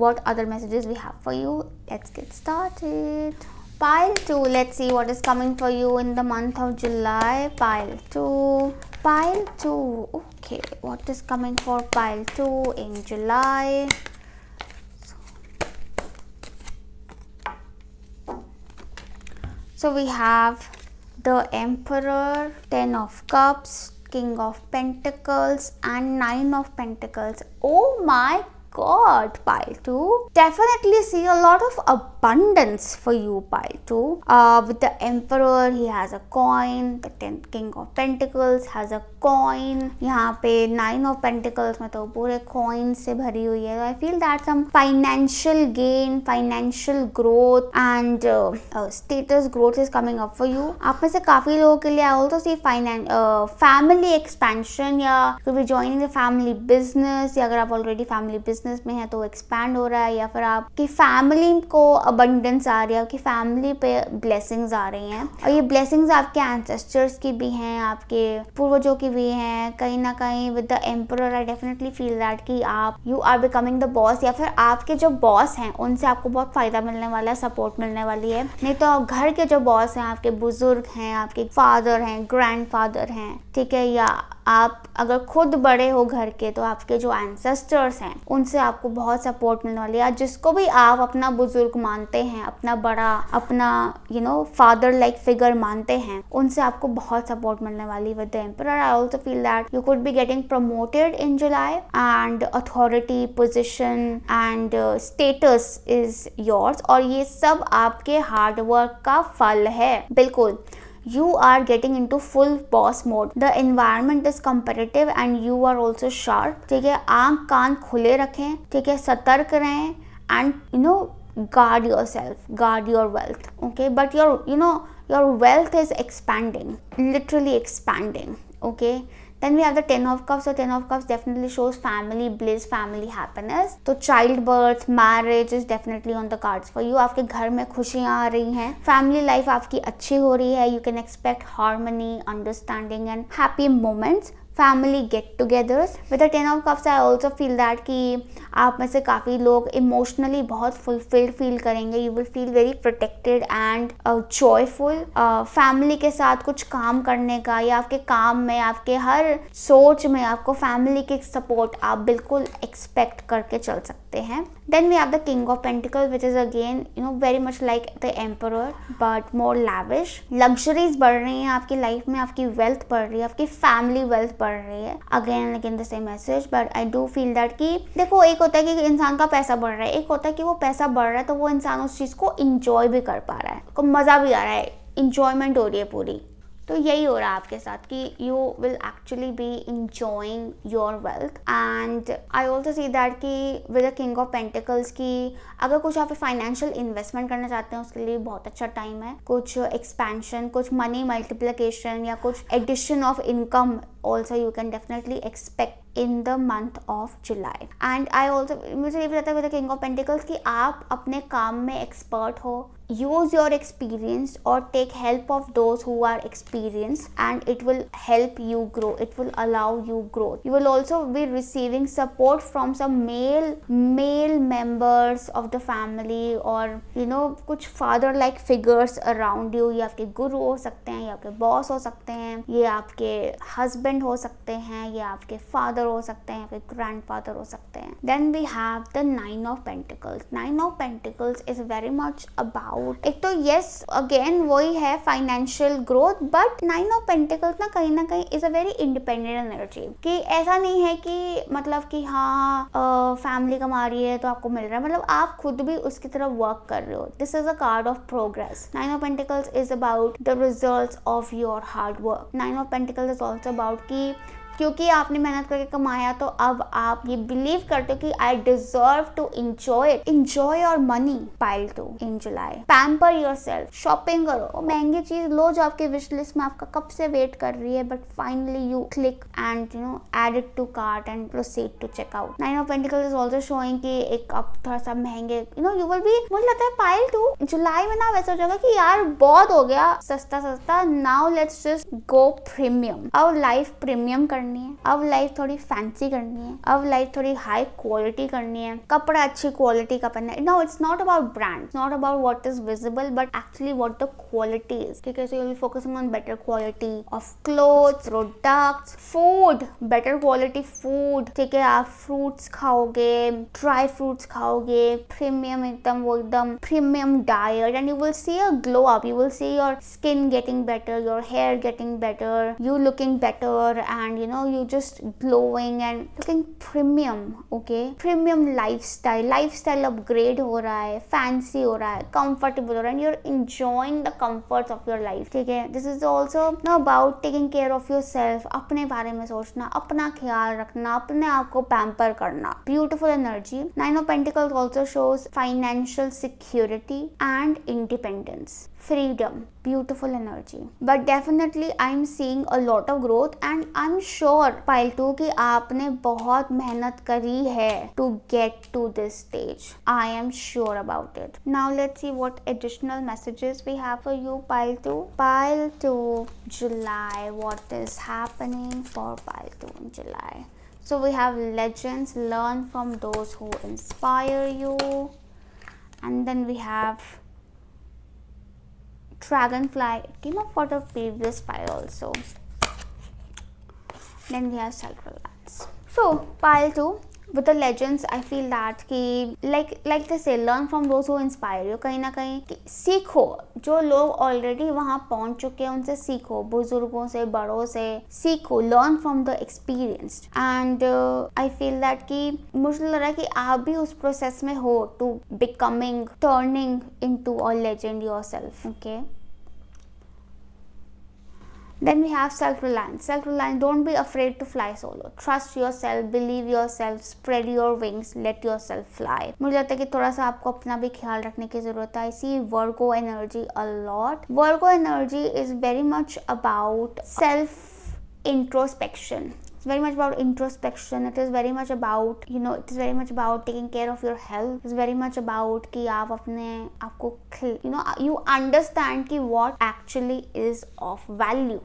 what other messages we have for you. Let's get started. Pile 2, let's see what is coming for you in the month of July. Pile 2. Pile 2. Okay, what is coming for pile 2 in July? So we have the Emperor, 10 of Cups, King of Pentacles and 9 of Pentacles. Oh my God, pile 2. Definitely see a lot of abundance for you, pile 2. With the Emperor, he has a coin. The King of Pentacles has a coin. यहाँ पे 9 of Pentacles में तो पूरे coin से भरी हुई है. I feel that some financial gain, financial growth and status growth is coming up for you. आप में से काफी लोगों के लिए I also see family expansion, या could be joining the family business, या अगर आप already family business में है तो एक्सपैंड हो रहा है, या फिर आपकी फैमिली को अबंडेंस आ रही है, आपकी फैमिली पे ब्लेसिंग्स आ रही हैं, और ये ब्लेसिंग्स आपके एंसेस्टर्स की भी हैं, आपके पूर्वजों की भी हैं। कहीं ना कहीं with the emperor I definitely feel that कि आप you are becoming the boss, या फिर आपके जो बॉस हैं उनसे आपको बहुत फायदा मिलने वाला है, सपोर्ट मिलने वाली है। नहीं तो घर के जो बॉस हैं, आपके बुजुर्ग हैं, आपके फादर हैं, ग्रैंडफादर हैं, ठीक है, या आप अगर खुद बड़े हो घर के तो आपके जो एंसेस्टर्स हैं उनसे आपको बहुत सपोर्ट मिलने वाली है। जिसको भी आप अपना बुजुर्ग मानते हैं, अपना बड़ा, अपना फादर लाइक फिगर मानते हैं, उनसे आपको बहुत सपोर्ट मिलने वाली with the emperor. I also feel that you could be getting promoted in July and authority, position and status is yours, और ये सब आपके हार्डवर्क का फल है। बिल्कुल, you are getting into full boss mode. The environment is competitive and you are also sharp. ठीक है, आंख कान खुले रखें, ठीक है, सतर्क रहें, and guard yourself, guard your wealth, okay? But your wealth is expanding, literally expanding, okay? Then we have the Ten of Cups. So Ten of Cups definitely shows family bliss, family happiness. तो childbirth, marriage is definitely on the cards for you. आपके घर में खुशियाँ आ रही हैं, family life आपकी अच्छी हो रही है. You can expect harmony, understanding and happy moments. Family get togethers. With the ten of cups I also feel that कि आप में से काफ़ी लोग इमोशनली बहुत फुलफिल्ड फील करेंगे. You will feel very protected and joyful. Family के साथ कुछ काम करने का या आपके काम में, आपके हर सोच में आपको फैमिली की सपोर्ट आप बिल्कुल एक्सपेक्ट करके चल सकते हैं. Then we have the king of pentacles which is again very much like the emperor but more lavish. Luxuries बढ़ रही हैं आपकी लाइफ में, आपकी वेल्थ बढ़ रही है, आपकी फैमिली वेल्थ बढ़ रही है. Again again the same message. But I do feel that कि देखो, एक होता है कि इंसान का पैसा बढ़ रहा है, एक होता है कि वो पैसा बढ़ रहा है तो वो इंसान उस चीज को इंजॉय भी कर पा रहा है, को मजा भी आ रहा है, इंजॉयमेंट हो रही है पूरी. तो यही हो रहा है आपके साथ कि you will actually be enjoying your wealth. And I also see that कि with the king of pentacles की अगर कुछ आप फाइनेंशियल इन्वेस्टमेंट करना चाहते हैं उसके लिए बहुत अच्छा टाइम है. कुछ एक्सपेंशन, कुछ मनी मल्टीप्लिकेशन या कुछ addition of income also you can definitely expect in the month of July. And I also, मुझे ये भी लगता है with the King of Pentacles कि आप अपने काम में एक्सपर्ट हो. Use your experience or take help of those who are experienced and it will help you grow. It will allow you growth. You will also be receiving support from some male members of the family or कुछ father like figures around you. ये आपके गुरु हो सकते हैं, ये आपके boss हो सकते हैं, ये आपके हस्बैंड हो सकते हैं, ये आपके फादर हो सकते हैं, आपके ग्रैंडफादर हो सकते हैं. Then we have the nine of pentacles. Nine of pentacles is very much about, एक तो यस अगेन वही है financial growth, but nine of pentacles ना कहीं is a very independent energy. कि ऐसा नहीं है कि मतलब कि हाँ फैमिली कमा रही है तो आपको मिल रहा है, मतलब आप खुद भी उसकी तरफ वर्क कर रहे हो. This is a card of progress. Nine of pentacles is about the results of your hard work. Nine of pentacles is also about कि क्योंकि आपने मेहनत करके कमाया तो अब आप ये बिलीव करते हो कि I deserve to enjoy it. Enjoy your money. Pile 2 in July. Pamper yourself. Shopping करो, महंगी चीज लो जो आपके विश लिस्ट में आपका कब से वेट कर रही है, but finally you click and add it to cart and proceed to check out. Nine of pentacles is also showing कि एक अब थोड़ा सा महंगे यू विल बी, मुझे लगता है पाइल 2 जुलाई में ना वैसा हो जाएगा कि यार बहुत हो गया सस्ता, now let's just go premium. अब लाइफ प्रीमियम करनी है, अब लाइफ थोड़ी फैंसी करनी है, अब लाइफ थोड़ी हाई क्वालिटी करनी है, कपड़ा अच्छी क्वालिटी का पहनना है. No, it's not about brand, it's not about what is visible but actually what the quality is. ठीक है, so you will focusing on better quality of clothes, products, food, better quality food. ठीक है, आप fruits खाओगे, dry fruits खाओगे, premium एकदम premium diet and you will see a glow up. You will see your skin getting better, your hair getting better, you looking better and you just glowing and looking premium. okay, premium lifestyle upgrade हो रहा है, fancy हो रहा है, comfortable हो रहा है and you're enjoying the comforts of your life. ठीक है, this is also about taking care of yourself. अपने बारे में सोचना, अपना ख्याल रखना, अपने आप को पैम्पर करना. beautiful energy. Nine of Pentacles also shows financial security and independence, freedom. Beautiful energy. But definitely I'm seeing a lot of growth and I'm sure pile 2 कि आपने बहुत मेहनत करी है to get to this stage. I am sure about it. Now let's see what additional messages we have for you pile 2. Pile 2 July. What is happening for pile 2 in July? So we have legends. Learn from those who inspire you. And then we have Dragonfly. It came up for the previous pile also. Then we have Sacral Lands. So pile 2 with the legends, I feel that कि like they say, learn from those who inspire you. कहीं ना कहीं सीखो, जो लोग already वहाँ पहुँच चुके हैं उनसे सीखो, बुजुर्गों से, बड़ों से सीखो. learn from the experienced and I feel that कि मुझे लग रहा है कि आप भी उस प्रोसेस में हो to turning into a legend yourself. okay, Then we have self-reliance. Self-reliance, don't be afraid to fly solo. Trust yourself, believe yourself, spread your wings, let yourself fly. मुझे लगता है कि थोड़ा सा आपको अपना भी ख्याल रखने की जरूरत है. I see Virgo energy a lot. Virgo energy is very much about self-introspection. It's very much about introspection. It is very much about, it is very much about taking care of your health. It's very much about कि आप अपने आपको you understand कि what actually is of value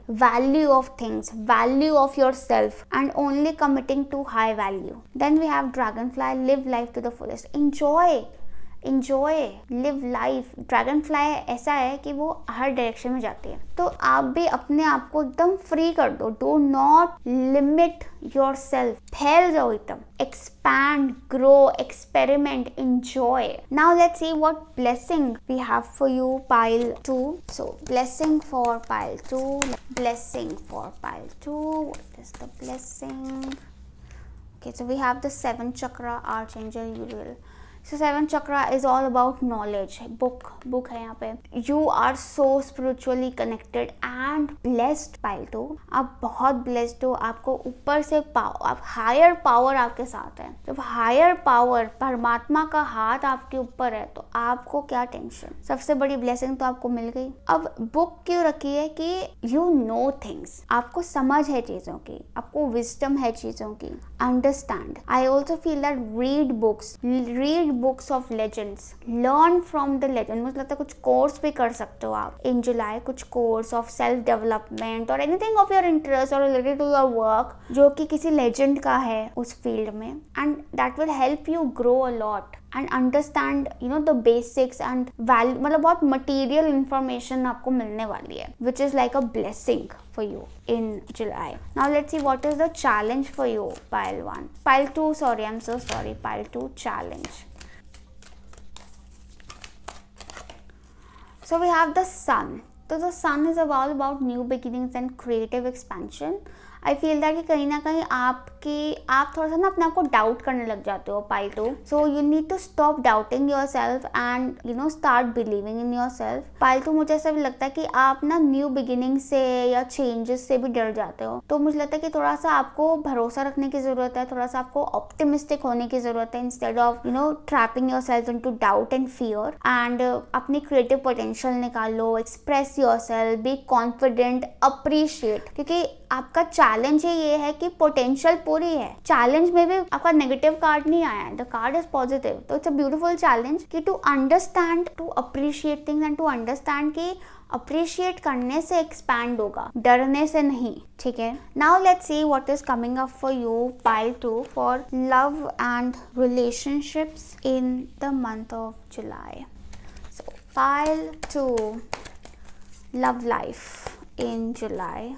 of things, value of yourself, and only committing to high value. Then we have dragonfly. Live life to the fullest. Enjoy, live life. Dragon fly ऐसा है कि वो हर direction में जाती है, तो आप भी अपने आप को एकदम फ्री कर दो. Do not limit your self. फैल जाओ एकदम. Expand, grow, experiment, enjoy. Now let's see what blessing we have for you, pile 2. So blessing for pile 2. What is the blessing? Okay, so we have the 7th chakra, Archangel Uriel. So 7th chakra is all about knowledge. Book है यहाँ पे. You are so spiritually connected and blessed, pile 2. आप बहुत blessed हो. आपको ऊपर से आप higher power आपके साथ है. जब higher power, परमात्मा का हाथ आपके ऊपर है, तो आपको क्या टेंशन. सबसे बड़ी blessing तो आपको मिल गई. अब बुक क्यों रखी है कि you know things. आपको समझ है चीजों की, आपको wisdom है चीजों की. Understand. I also feel that read books of legends, learn from the legend. मुझे लगता है कुछ कोर्स भी कर सकते हो आप इन जुलाई. कुछ कोर्स ऑफ सेल्फ डेवलपमेंट और एनीथिंग ऑफ योर इंटरेस्ट और रिलेटेड टू योर वर्क जो कि किसी लेजेंड का है उस फील्ड में, and that will help you grow a lot and understand the basics and value. मतलब बहुत material information आपको मिलने वाली है, which is like a blessing for you in July. Now let's see what is the challenge for you, pile 1. Pile 2, sorry, I'm so sorry. Pile 2 challenge. So we have the sun. So the sun is all about new beginnings and creative expansion. I feel that कि कहीं ना कहीं आप थोड़ा सा ना अपने आप को डाउट करने लग जाते हो, pile 2. So you need to stop doubting your self and start believing in your self. Pile 2, मुझे ऐसा भी लगता है कि आप ना न्यू बिगिनिंग से या चेंजेस से भी डर जाते हो, तो मुझे लगता है कि थोड़ा सा आपको भरोसा रखने की जरूरत है, थोड़ा सा आपको ऑप्टिमिस्टिक होने की जरूरत है instead of trapping your self into doubt and fear. And अपनी क्रिएटिव पोटेंशियल निकालो, express your self, be confident, appreciate. क्योंकि आपका चैलेंज ये है कि पोटेंशियल पूरी है. चैलेंज में भी आपका नेगेटिव कार्ड नहीं आया है, द कार्ड इज पॉजिटिव. तो इट्स अ ब्यूटीफुल चैलेंज कि to understand, to appreciate things and to understand कि अप्रिशिएट करने से एक्सपैंड होगा, डरने से नहीं. ठीक है. Now let's see what is coming up for you, pile 2, for love and relationships in the month of July. So pile 2, love life in July.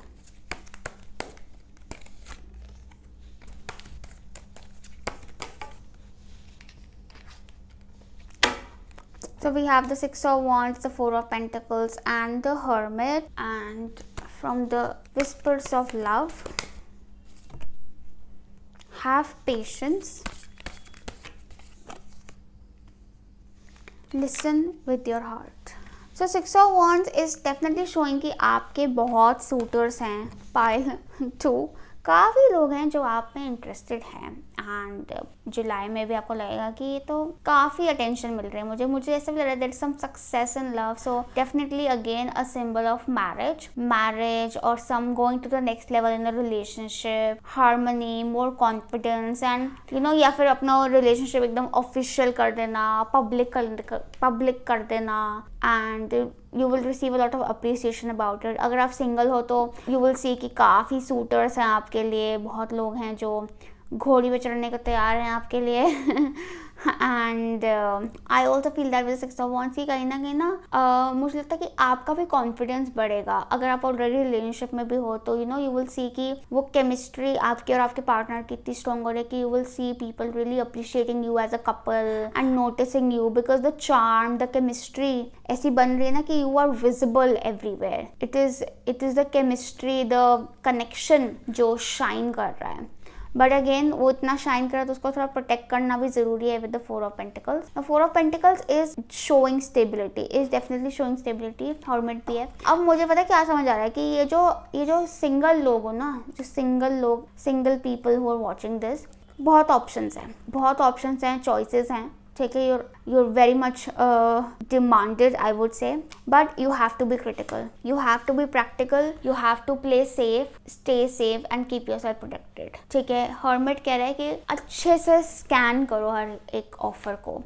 So we have the 6 of Wands, the 4 of Pentacles, and the Hermit. And from the Whispers of Love, have patience, listen with your heart. So 6 of Wands is definitely showing कि आपके बहुत suitors हैं, pile 2. काफ़ी लोग हैं जो आप में इंटरेस्टेड हैं, एंड जुलाई में भी आपको लगेगा कि ये तो काफ़ी अटेंशन मिल रही है. मुझे ऐसा भी लग रहा है there is some success in love. So definitely again a symbol of marriage और some going to the next level in a relationship, harmony, more confidence, and या फिर अपना रिलेशनशिप एकदम ऑफिशियल कर देना, पब्लिक कर देना, and you will receive a lot of appreciation about it. अगर आप सिंगल हो तो यू विल सी कि काफ़ी सूटर्स हैं आपके लिए, बहुत लोग हैं जो घोड़ी पे चढ़ने को तैयार हैं आपके लिए. And I also feel that with 6 of wands की कहीं ना मुझे लगता है कि आपका भी कॉन्फिडेंस बढ़ेगा. अगर आप ऑलरेडी रिलेशनशिप में भी हो तो यू विल सी कि वो केमिस्ट्री आपके और आपके पार्टनर की इतनी स्ट्रॉन्ग हो रही है कि you will see people really appreciating you as a couple and noticing you, because the charm, the chemistry ऐसी बन रही है ना कि you are visible everywhere. It is the chemistry, the connection जो शाइन कर रहा है. बट अगेन वो इतना शाइन कर रहा है तो उसको थोड़ा प्रोटेक्ट करना भी जरूरी है with the 4 of pentacles. The 4 of pentacles is showing stability, is definitely showing stability. Hermit भी है। अब मुझे पता है क्या समझ आ रहा है कि ये जो सिंगल लोग हो ना, जो single people who are watching this, बहुत ऑप्शंस हैं, चॉइसेस हैं, ठीक है। you're very much demanded, I would say, but you have to be critical, you have to be practical, you have to play safe, stay safe and keep yourself protected, ठीक है। Hermit कह रहा है कि अच्छे से स्कैन करो हर एक ऑफर को,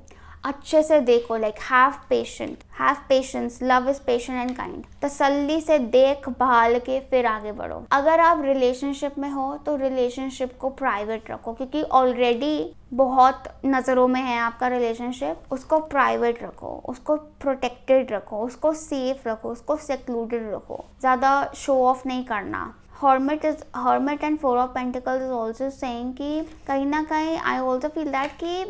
अच्छे से देखो, like have patience, love is patient and kind. तसल्ली से देख भाल के फिर आगे बढ़ो। अगर आप रिलेशनशिप में हो तो रिलेशनशिप को प्राइवेट रखो, क्योंकि ऑलरेडी बहुत नज़रों में है आपका रिलेशनशिप। उसको प्राइवेट रखो, उसको प्रोटेक्टेड रखो, उसको सेफ रखो, उसको सेक्लूडेड रखो, ज़्यादा शो ऑफ नहीं करना। Hermit and 4 of Pentacles is also saying कि कहीं ना कहीं I also feel that कि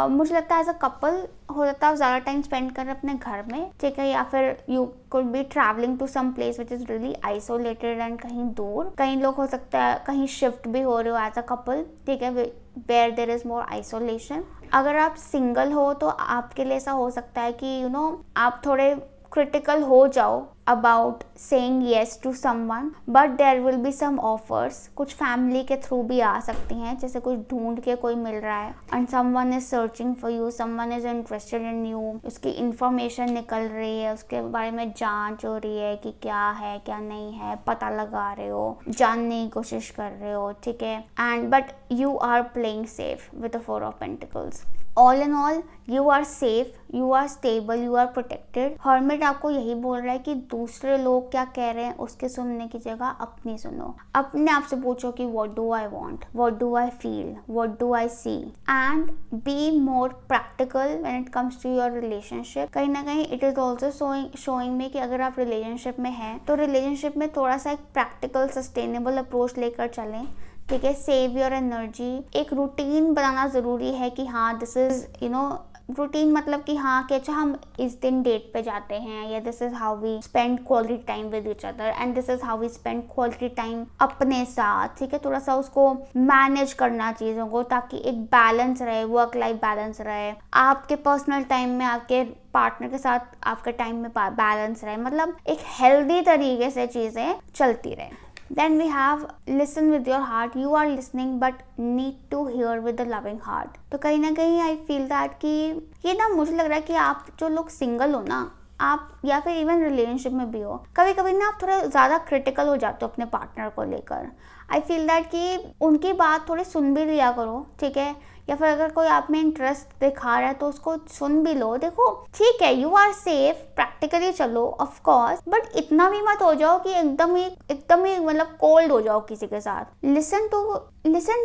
मुझे लगता है एज अ कपल हो सकता है ज़्यादा टाइम स्पेंड करें अपने घर में, ठीक है, या फिर you could be travelling to some place which is really isolated and कहीं दूर। कई लोग हो सकता है कहीं शिफ्ट भी हो रहे हो एज अ कपल, ठीक है, where there is more isolation. अगर आप सिंगल हो तो आपके लिए ऐसा हो सकता है कि आप थोड़े क्रिटिकल हो जाओ about saying yes to someone, but there will be some offers. कुछ फैमिली के थ्रू भी आ सकती हैं, जैसे कुछ ढूंढ के कोई मिल रहा है and someone is searching for you, someone is interested in you, उसकी इंफॉर्मेशन निकल रही है, उसके बारे में जांच हो रही है कि क्या है क्या नहीं है, पता लगा रहे हो, जानने की कोशिश कर रहे हो, ठीक है, and but you are playing safe with the 4 of pentacles. All in all you are safe, you are stable, you are protected. Hermit आपको यही बोल रहा है कि दूसरे लोग क्या कह रहे हैं उसके सुनने की जगह अपनी सुनो। अपने आप से पूछो कि what do I want, what do I feel, what do I see, and be more practical when it comes to your relationship. कहीं ना कहीं इट इज ऑल्सो शोइंग में कि अगर आप रिलेशनशिप में हैं तो रिलेशनशिप में थोड़ा सा एक प्रैक्टिकल सस्टेनेबल अप्रोच लेकर चलें, ठीक है। Save your energy. एक रूटीन बनाना ज़रूरी है कि हाँ दिस इज़ रूटीन, मतलब कि हाँ कि अच्छा हम इस दिन डेट पे जाते हैं, या this is how we spend quality time with each other and this is how we spend quality time अपने साथ, ठीक है। थोड़ा सा उसको मैनेज करना चीज़ों को, ताकि एक बैलेंस रहे, वर्क लाइफ बैलेंस रहे, आपके पर्सनल टाइम में आपके पार्टनर के साथ आपके टाइम में बैलेंस रहे, मतलब एक हेल्दी तरीके से चीज़ें चलती रहे। Then we have listen with your heart. You are listening but need to hear with the loving heart. तो कहीं ना कहीं I feel that कि ये ना मुझे लग रहा है कि आप जो लोग सिंगल हो ना, आप या फिर इवन रिलेशनशिप में भी हो, कभी कभी ना आप थोड़ा ज़्यादा क्रिटिकल हो जाते हो अपने पार्टनर को लेकर। आई फील दैट कि उनकी बात थोड़ी सुन भी लिया करो, ठीक है, या फिर अगर कोई आप में इंटरेस्ट दिखा रहा है तो उसको सुन भी लो। देखो ठीक है, यू आर सेफ, प्रैक्टिकली चलो ऑफ कोर्स, बट इतना भी मत हो जाओ कि एकदम ही मतलब कोल्ड हो जाओ किसी के साथ। Listen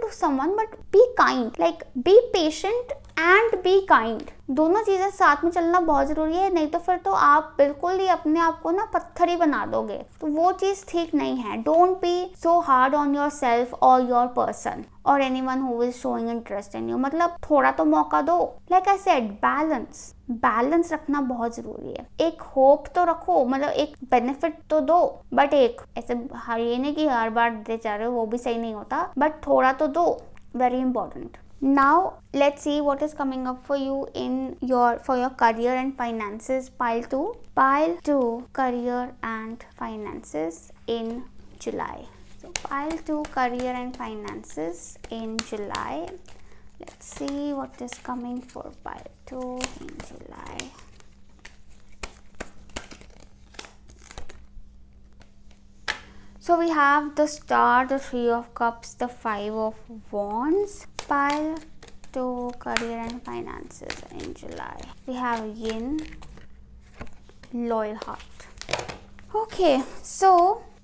to someone but be kind, like be patient and be kind. दोनों चीजें साथ में चलना बहुत जरूरी है, नहीं तो फिर तो आप बिल्कुल ही अपने आप को ना पत्थर ही बना दोगे, तो वो चीज ठीक नहीं है। Don't be so hard on your self और योर पर्सन और anyone who is showing interest in you. मतलब थोड़ा तो मौका दो। लाइक आई सेड, बैलेंस रखना बहुत जरूरी है। एक होप तो रखो, मतलब एक बेनिफिट तो दो, बट एक ऐसे ये नहीं कि हर बार दे जा रहे हो, वो भी सही नहीं होता, बट थोड़ा तो दो, very important. Now let's see what is coming up for you for your career and finances. Pile 2 career and finances in July. So pile 2 career and finances in July. Let's see what is coming for pile 2 in July. So we have the Star, the 3 of Cups, the 5 of Wands. Pile 2 career and finances in July. We have Yin, Loyal Heart. Okay, so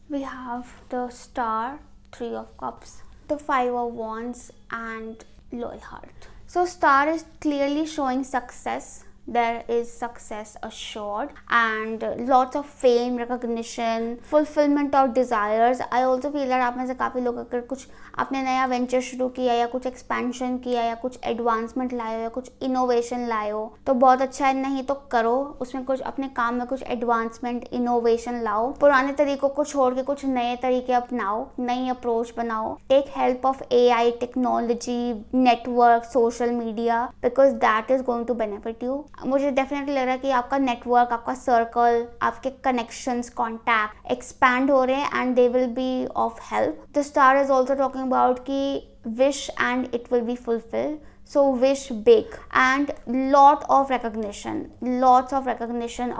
we have the Star, 3 of Cups, the 5 of Wands and Loyal Heart. So Star is clearly showing success, there is success assured and lots of fame, recognition, fulfillment of desires. I also feel that आप में से काफ़ी लोग अगर कुछ आपने नया venture शुरू किया या कुछ एक्सपेंशन किया या कुछ एडवांसमेंट लाए हो या कुछ इनोवेशन लाए हो तो बहुत अच्छा है, नहीं तो करो उसमें कुछ अपने काम में कुछ एडवांसमेंट इनोवेशन लाओ, पुराने तरीकों को छोड़ के कुछ नए तरीके अपनाओ, नई अप्रोच बनाओ, take help of AI, technology, network, social media, because that is going to benefit you. मुझे डेफिनेटली लग रहा है कि आपका नेटवर्क, आपका सर्कल, आपके कनेक्शंस, कॉन्टैक्ट एक्सपैंड हो रहे हैं and they will be of help. The star is also talking about कि wish and it will be fulfilled. So wish big and lots of recognition,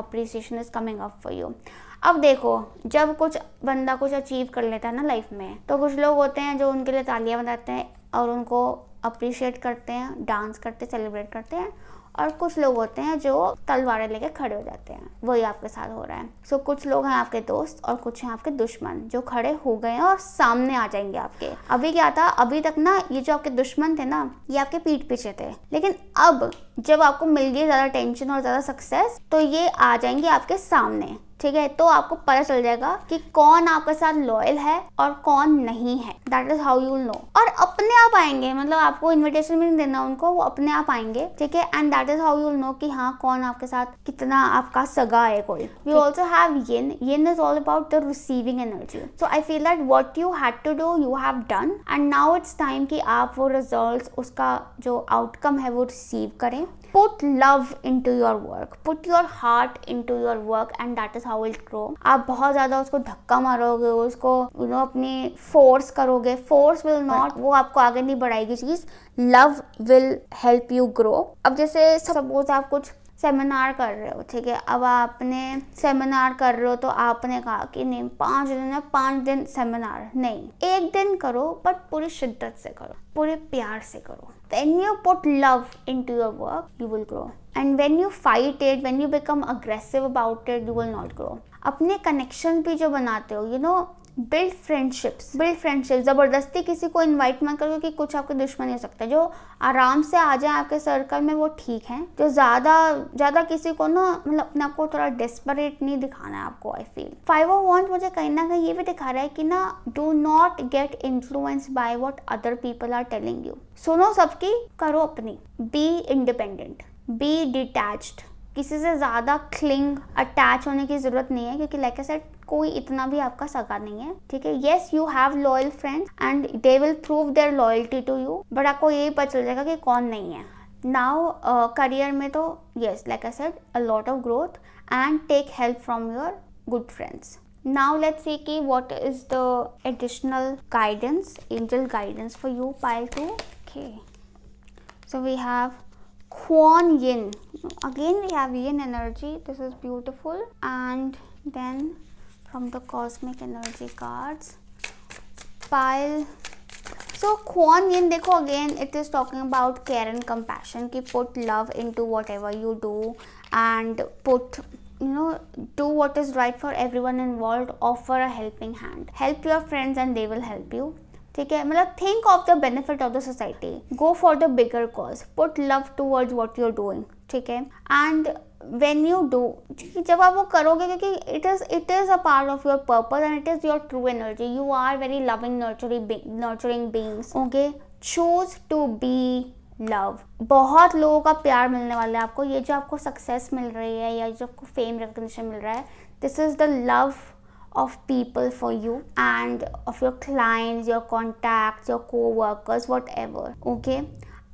appreciation is coming up for you. अब देखो, जब कुछ बंदा कुछ achieve कर लेता है ना लाइफ में, तो कुछ लोग होते हैं जो उनके लिए तालियां बजाते हैं और उनको अप्रिशिएट करते हैं, डांस करते, सेलिब्रेट करते हैं, और कुछ लोग होते हैं जो तलवारें लेके खड़े हो जाते हैं. वही आपके साथ हो रहा है. सो कुछ लोग हैं आपके दोस्त और कुछ हैं आपके दुश्मन जो खड़े हो गए हैं और सामने आ जाएंगे आपके. अभी क्या था, अभी तक ना ये जो आपके दुश्मन थे ना, ये आपके पीठ पीछे थे, लेकिन अब जब आपको मिल गई ज़्यादा टेंशन और ज़्यादा सक्सेस तो ये आ जाएंगे आपके सामने. ठीक है, तो आपको पता चल जाएगा कि कौन आपके साथ लॉयल है और कौन नहीं है. That is how you will know. और अपने आप आएंगे, मतलब आपको इनविटेशन भी नहीं देना उनको, वो अपने आप आएंगे. ठीक है, and that is how you will know कि हाँ कौन आपके साथ कितना आपका सगा है कोई. We also have yin. Yin is all about the receiving energy. So I feel that what you had to do you have done and now it's time कि आप वो रिजल्ट्स, उसका जो आउटकम है वो रिसीव करें. Put love into your work, put your heart into your work and that is how it grow. आप बहुत ज़्यादा उसको धक्का मारोगे, उसको अपनी फोर्स करोगे, फोर्स विल नॉट, वो आपको आगे नहीं बढ़ाएगी चीज़. Love will help you grow. अब जैसे सपोज आप कुछ सेमिनार कर रहे हो, ठीक है, अब आपने सेमिनार कर रहे हो तो आपने कहा कि नहीं 5 दिन है, 5 दिन सेमिनार नहीं, 1 दिन करो बट पूरी शिद्दत से करो, पूरे प्यार से करो. When you put love into your work, you will grow. And when you fight it, when you become aggressive about it, you will not grow. अपने कनेक्शन भी जो बनाते हो, बिल्ड फ्रेंडशिप्स. ज़बरदस्ती किसी को इनवाइट मत करो क्योंकि कुछ आपके दुश्मन हो सकते हैं. जो आराम से आ जाए आपके सर्कल में वो ठीक है. जो ज़्यादा किसी को ना, मतलब अपने आप को थोड़ा डेस्परेट नहीं दिखाना है आपको. आई फील 5 ऑफ वॉन्ड्स मुझे कहीं ना कहीं ये भी दिखा रहा है कि ना, do not get influence by what other people are telling you. सुनो सबकी, करो अपनी. Be independent, be detached. किसी से ज़्यादा अटैच होने की ज़रूरत नहीं है क्योंकि लाइक आई सेड कोई इतना भी आपका सगा नहीं है. ठीक है, yes you have loyal friends and they will prove their loyalty to you, but आपको यही पता चल जाएगा कि कौन नहीं है. नाउ करियर में तो yes like I said a lot of growth and take help from your good friends. Now let's see ki what is the additional guidance, angel guidance for you, pile 2. Okay, so we have Kuan Yin. Again we have yin energy. This is beautiful. And then from the cosmic energy cards, pile. So Kuan Yin, देखो again it is talking about care and compassion. कि put love into whatever you do and put do what is right for everyone involved. Offer a helping hand. Help your friends and they will help you. ठीक है, मतलब think of the benefit of the society. Go for the bigger cause. Put love towards what you're doing. ठीक है, and when you do, जब आप वो करोगे क्योंकि it is a part of your purpose and it is your true energy. You are very loving, nurturing beings. Okay, choose to be love. बहुत लोगों का प्यार मिलने वाला है आपको. ये जो आपको सक्सेस मिल रही है या जो आपको फेम रिकग्निशन मिल रहा है, this is the love of people for you and of your clients, your contacts, your co-workers, whatever. Okay,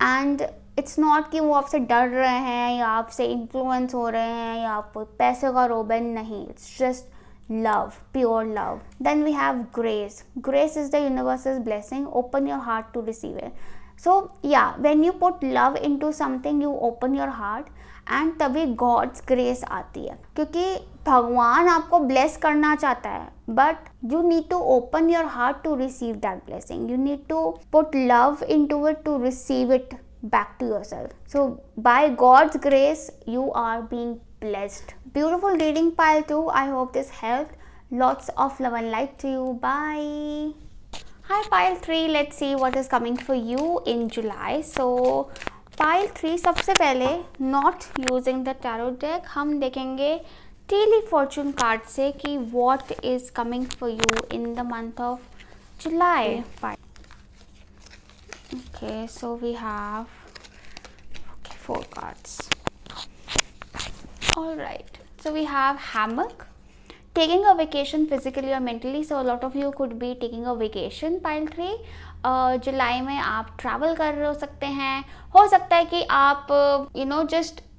and it's not कि वो आपसे डर रहे हैं या आपसे इन्फ्लुएंस हो रहे हैं या आप पैसे का रोबन, नहीं. It's just love, pure love. Then we have grace. Grace is the universe's blessing. Open your heart to receive it. So yeah, when you put love into something, you open your heart and तभी God's grace आती है क्योंकि भगवान आपको bless करना चाहता है, but you need to open your heart to receive that blessing. You need to put love into it to receive it back to yourself. So by God's grace, you are being blessed. Beautiful reading, pile 2. I hope this helped. Lots of love and light to you. Bye. Hi pile 3, let's see what is coming for you in July. So pile 3 सबसे पहले not using the tarot deck हम देखेंगे daily Fortune card से कि what is coming for you in the month of July. Okay, so we have 4 cards. All right, so we have hammock, taking a vacation physically or mentally. So a lot of you could be taking a vacation. pile 3 जुलाई में आप travel कर रहे हो सकते हैं. हो सकता है कि आप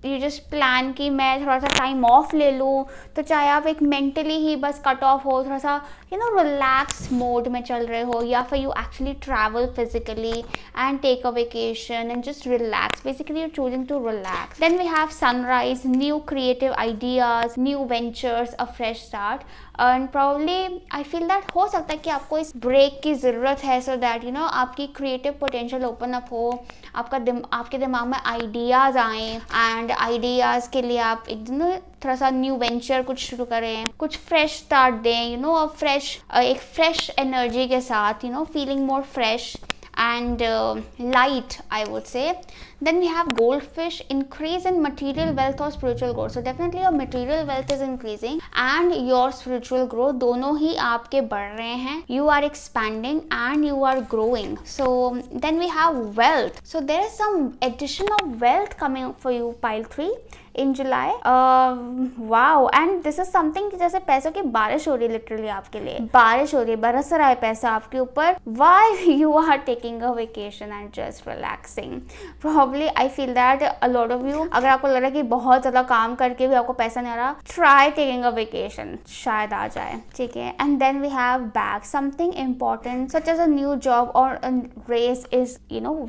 यू जस्ट प्लान कि मैं थोड़ा सा टाइम ऑफ ले लूँ, तो चाहे आप एक मेंटली ही बस कट ऑफ हो, थोड़ा सा रिलैक्स मोड में चल रहे हो, या फिर you actually travel physically and take a vacation and just relax. Basically you're choosing to relax. Then we have sunrise, new creative ideas, new ventures, a fresh start. And probably I feel that हो सकता है कि आपको इस break की ज़रूरत है, so that आपकी क्रिएटिव पोटेंशियल ओपन अप हो, आपके दिमाग में आइडियाज़ आएँ, एंड आइडियाज़ के लिए आप थोड़ा सा न्यू वेंचर कुछ शुरू करें, कुछ फ्रेश स्टार्ट दें, एक फ्रेश एनर्जी के साथ, feeling more fresh and light, I would say. Then we have goldfish, increase in material wealth or spiritual growth. So definitely your material wealth is increasing and your spiritual growth, दोनों ही आपके बढ़ रहे हैं. You are expanding and you are growing. So then we have wealth. So there is some addition of wealth coming for you, pile 3 in July. Wow, and this is something जैसे पैसों की बारिश हो रही है, लिटरली आपके लिए बारिश हो रही है, बरस रहा है पैसा आपके ऊपर. Why you are taking a vacation and just relaxing? Probably I feel that a lot of you, अगर आपको लग रहा है कि बहुत ज़्यादा काम करके भी आपको पैसा नहीं आ रहा, try taking a vacation, शायद आ जाए. ठीक है. And then we have back, something important such as a new job or a raise is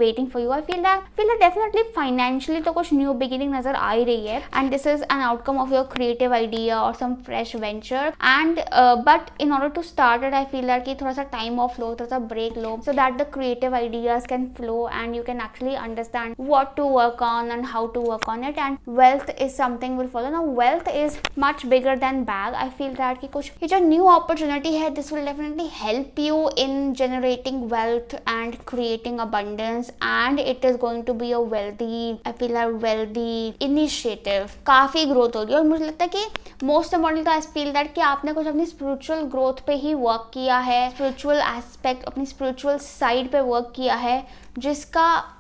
waiting for you. I feel that definitely financially तो कुछ new beginning नजर आ ही रही है. And this is an outcome of your creative idea or some fresh venture. And but in order to start it, I feel that कि थोड़ा सा time off लो, थोड़ा सा break low, so that the creative ideas can flow and you can actually understand what to work on and how to work on it. And wealth is something will follow. Now wealth is much bigger than bag. I feel that कि कुछ ये जो new opportunity है, this will definitely help you in generating wealth and creating abundance, and it is going to be a wealthy initiative. काफी growth हो रही है. और मुझे लगता है कि most important I feel that कि आपने कुछ अपनी स्पिरिचुअल ग्रोथ पे ही वर्क किया है, स्पिरिचुअल एस्पेक्ट, अपनी स्पिरिचुअल साइड पे वर्क किया है, जिसका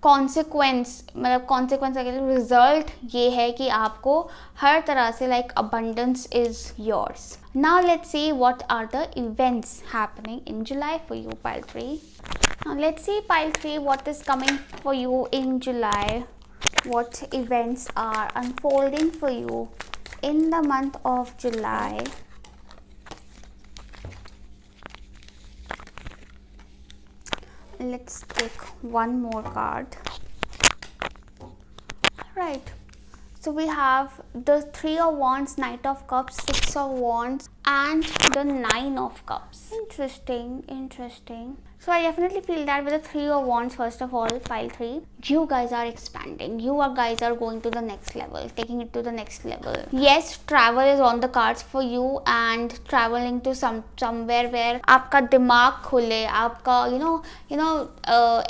कॉन्सिक्वेंस रिजल्ट ये है कि आपको हर तरह से like abundance is yours. Now let's see what are the events happening in July for you, pile 3. Now let's see, pile 3, what is coming for you in July. What events are unfolding for you in the month of July. Let's take one more card. Right, so we have the 3 of Wands, Knight of Cups, 6 of Wands, and the 9 of Cups. Interesting. So I definitely feel that with the 3 of Wands, first of all, pile 3, you guys are expanding. You guys are going to the next level, taking it to the next level. Yes, travel is on the cards for you, and traveling to somewhere where आपका दिमाग खुले, आपका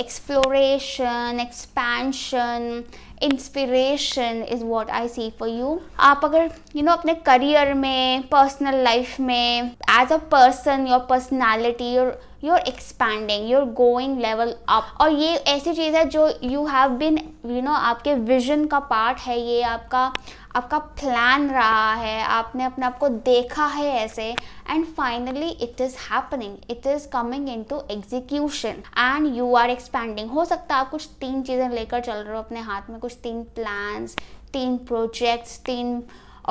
exploration, expansion, inspiration is what I see for you. आप अगर अपने career में, personal life में, as a person, your personality, you're expanding, you're going level up. और ये ऐसी चीज़ है जो you have been आपके विजन का पार्ट है, ये आपका प्लान रहा है, आपने अपने आप को देखा है ऐसे, and finally it is happening, it is coming into execution and you are expanding. हो सकता है आप कुछ 3 चीज़ें लेकर चल रहे हो अपने हाथ में, कुछ 3 plans, 3 projects, 3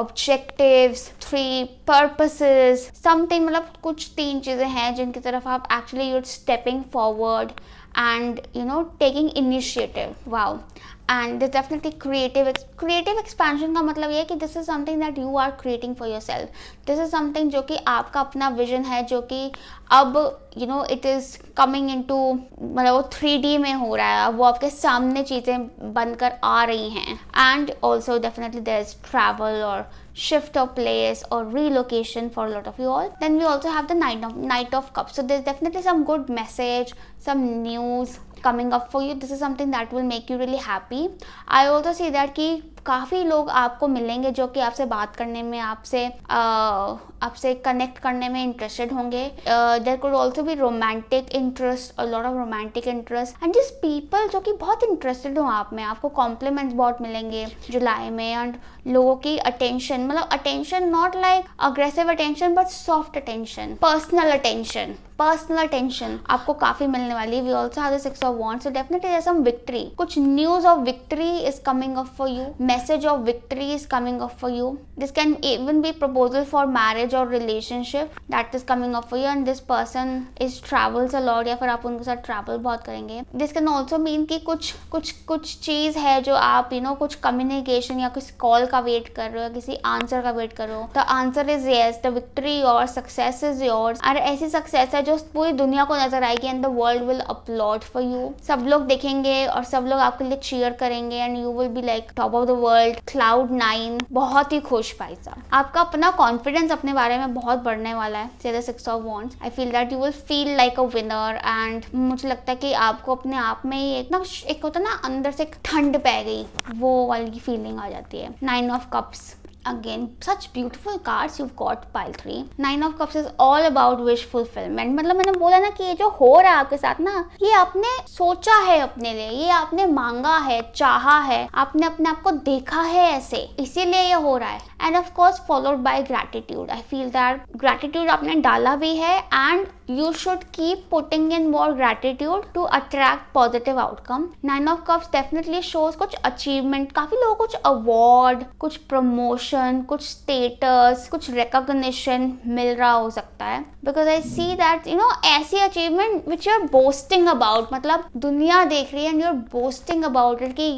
objectives, 3 purposes, something, मतलब कुछ 3 चीज़ें हैं जिनकी तरफ आप actually you're stepping forward and taking initiative. Wow. And this definitely creative expansion का मतलब ये है कि this is something that you are creating for yourself. This is something जो कि आपका अपना vision है, जो कि अब you know it is coming into, मतलब वो 3D में हो रहा है, वो आपके सामने चीजें बनकर आ रही हैं. And also definitely there is travel और shift of place or relocation for a lot of you all. Then we also have the Knight of Cups. So there's definitely some good message, some news coming up for you. This is something that will make you really happy. I also see that कि काफ़ी लोग आपको मिलेंगे जो कि आपसे बात करने में, आपसे कनेक्ट करने में इंटरेस्टेड होंगे. There could also be romantic interest, a lot of romantic interest and जिस पीपल जो कि बहुत इंटरेस्टेड हो आप में. आपको कॉम्प्लीमेंट्स बहुत मिलेंगे जुलाई में. एंड लोगों की अटेंशन, मतलब attention not like aggressive attention but soft attention, personal attention आपको काफी मिलने वाली है. We also have the 6 of Wands, so definitely there's some victory. कुछ news of victory is coming up for you. Message of victory is coming up for you. This can even be proposal for marriage or relationship that is coming up for you. And this person is travels a lot, या फिर आप उनके साथ travel बहुत करेंगे. This can also mean कि कुछ चीज है जो आप कुछ communication या किसी कॉल का वेट कर रहे हो, किसी आंसर का वेट कर रहे हो. The answer is yes, the victory or success is yours. और ऐसी सक्सेस है जो पूरी दुनिया को नजर आएगी and the world will applaud for you. सब लोग देखेंगे और सब लोग आपके लिए चीयर करेंगे and you will be like top of the world, cloud 9. बहुत ही खुश भाई साहब. आपका अपना कॉन्फिडेंस अपने बारे में बहुत बढ़ने वाला है. से the 6 of Wands, I feel that you will feel like a winner. And मुझे लगता है कि आपको अपने आप में ही एक होता ना अंदर से ठंड पै गई, वो वाली फीलिंग आ जाती है. 9 of Cups, again such beautiful cards you've got, pile 3. 9 of Cups is all about wish fulfillment. मतलब मैंने बोला ना कि ये जो हो रहा है आपके साथ ना, ये आपने सोचा है अपने लिए, ये आपने मांगा है, चाहा है, आपने अपने आप को देखा है ऐसे, इसीलिए ये हो रहा है. And of course followed by gratitude. I feel that gratitude आपने डाला भी है and you should keep putting in more gratitude to attract positive outcome. 9 of Cups definitely shows कुछ achievement, काफी लोगों को कुछ award, कुछ promotion, कुछ status, कुछ recognition मिल रहा हो सकता है. Because I see that ऐसी achievement which you are boasting about, मतलब दुनिया देख रही है and you are boasting about it कि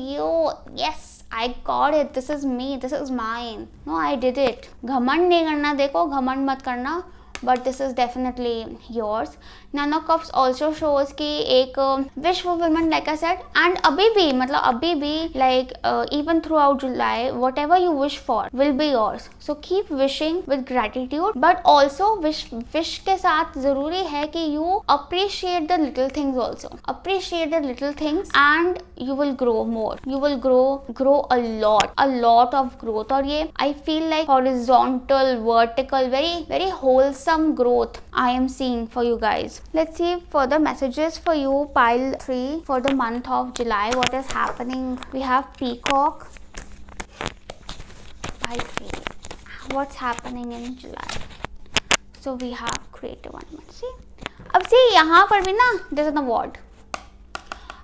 yes I got it, this is me, this is mine, no I did it. घमंड नहीं करना, देखो घमंड मत करना, but this is definitely yours. 9 of Cups also shows कि एक wish fulfillment like I said, and अभी भी like even throughout July whatever you wish for will be yours. So keep wishing with gratitude, but also wish के साथ जरूरी है कि you appreciate the little things also. Appreciate the little things and you will grow more. You will grow a lot of growth. और ये I feel like horizontal, vertical, very wholesome growth I am seeing for you guys. Let's see further messages for you, pile 3, for the month of July. What is happening? We have Peacock, pile 3. What's happening in July? So we have creative one. See, अब see यहाँ पर भी ना there's an award.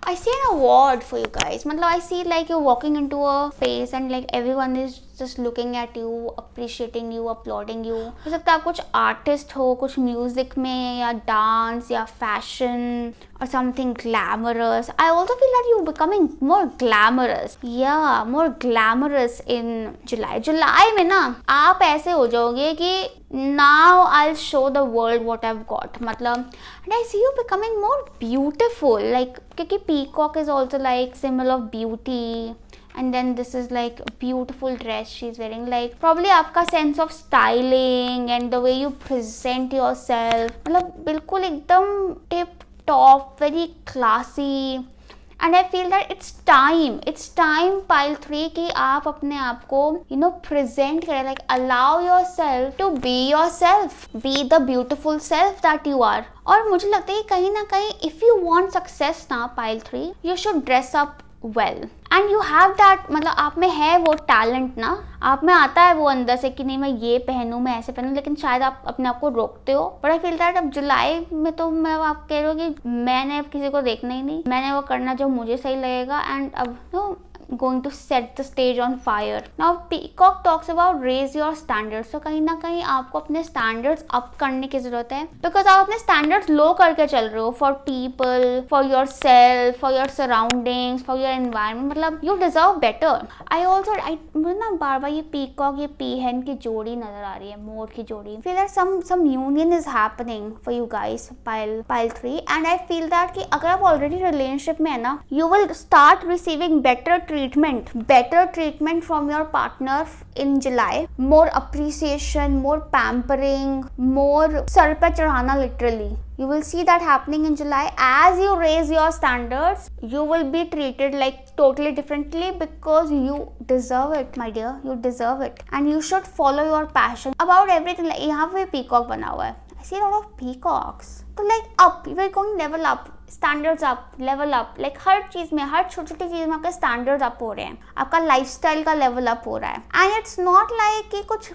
I see an award for you guys. मतलब I see like you're walking into a space and like everyone is just looking at you, appreciating you, applauding you. हो सकता है आप कुछ आर्टिस्ट हो, कुछ music में या डांस या fashion or something glamorous. I also feel that you're becoming more glamorous. Yeah, more glamorous in July. जुलाई में ना आप ऐसे हो जाओगे कि now I'll show the world what I've got. मतलब and I see you becoming more beautiful. Like क्योंकि peacock is also like symbol of beauty. And then this is like a beautiful dress she's wearing. Like probably आपका sense of styling and the way you present yourself, मतलब बिल्कुल एकदम tip top, very classy. And I feel that it's time pile 3 कि आप अपने आप को present करें, like allow yourself to be yourself, be the beautiful self that you are. और मुझे लगता है कहीं ना कहीं if you want success ना pile 3, you should dress up well and you have that, मतलब आप में है वो टैलेंट ना, आप में आता है वो अंदर से कि नहीं मैं ये पहनूं, मैं ऐसे पहनूं, लेकिन शायद आप अपने आप को रोकते हो. बट आई फील दैट अब जुलाई में तो मैं आप कह रहे हो कि मैंने अब किसी को देखना ही नहीं, मैंने वो करना जो मुझे सही लगेगा. एंड अब going to set the stage on fire. Now Peacock talks about raise your standards. So कहीं ना कहीं आपको अपने standards up करने की जरूरत है, because आप अपने standards low करके चल रहे हो for people, for yourself, for your surroundings, for your environment. मतलब you deserve better. मुझे ना बार बार ये पीकॉक, ये पीहन की जोड़ी नजर आ रही है, मोर की जोड़ी. feel that some union is happening for you guys, pile 3, and I feel that कि अगर आप already relationship में है ना, you will start receiving better treatment from your partner in July. More appreciation, more pampering, more sir पे चढ़ाना literally. You will see that happening in July. As you raise your standards, you will be treated like totally differently because you deserve it, my dear. You deserve it, and you should follow your passion about everything. Like यहाँ पे peacock बना हुआ है. I see a lot of peacocks. तो like up, we are going level up, standards up, level up. like हर चीज में, हर छोटी छोटी चीज में आपके standards up हो रहे हैं, आपका lifestyle का level up हो रहा है. and it's not like कि कुछ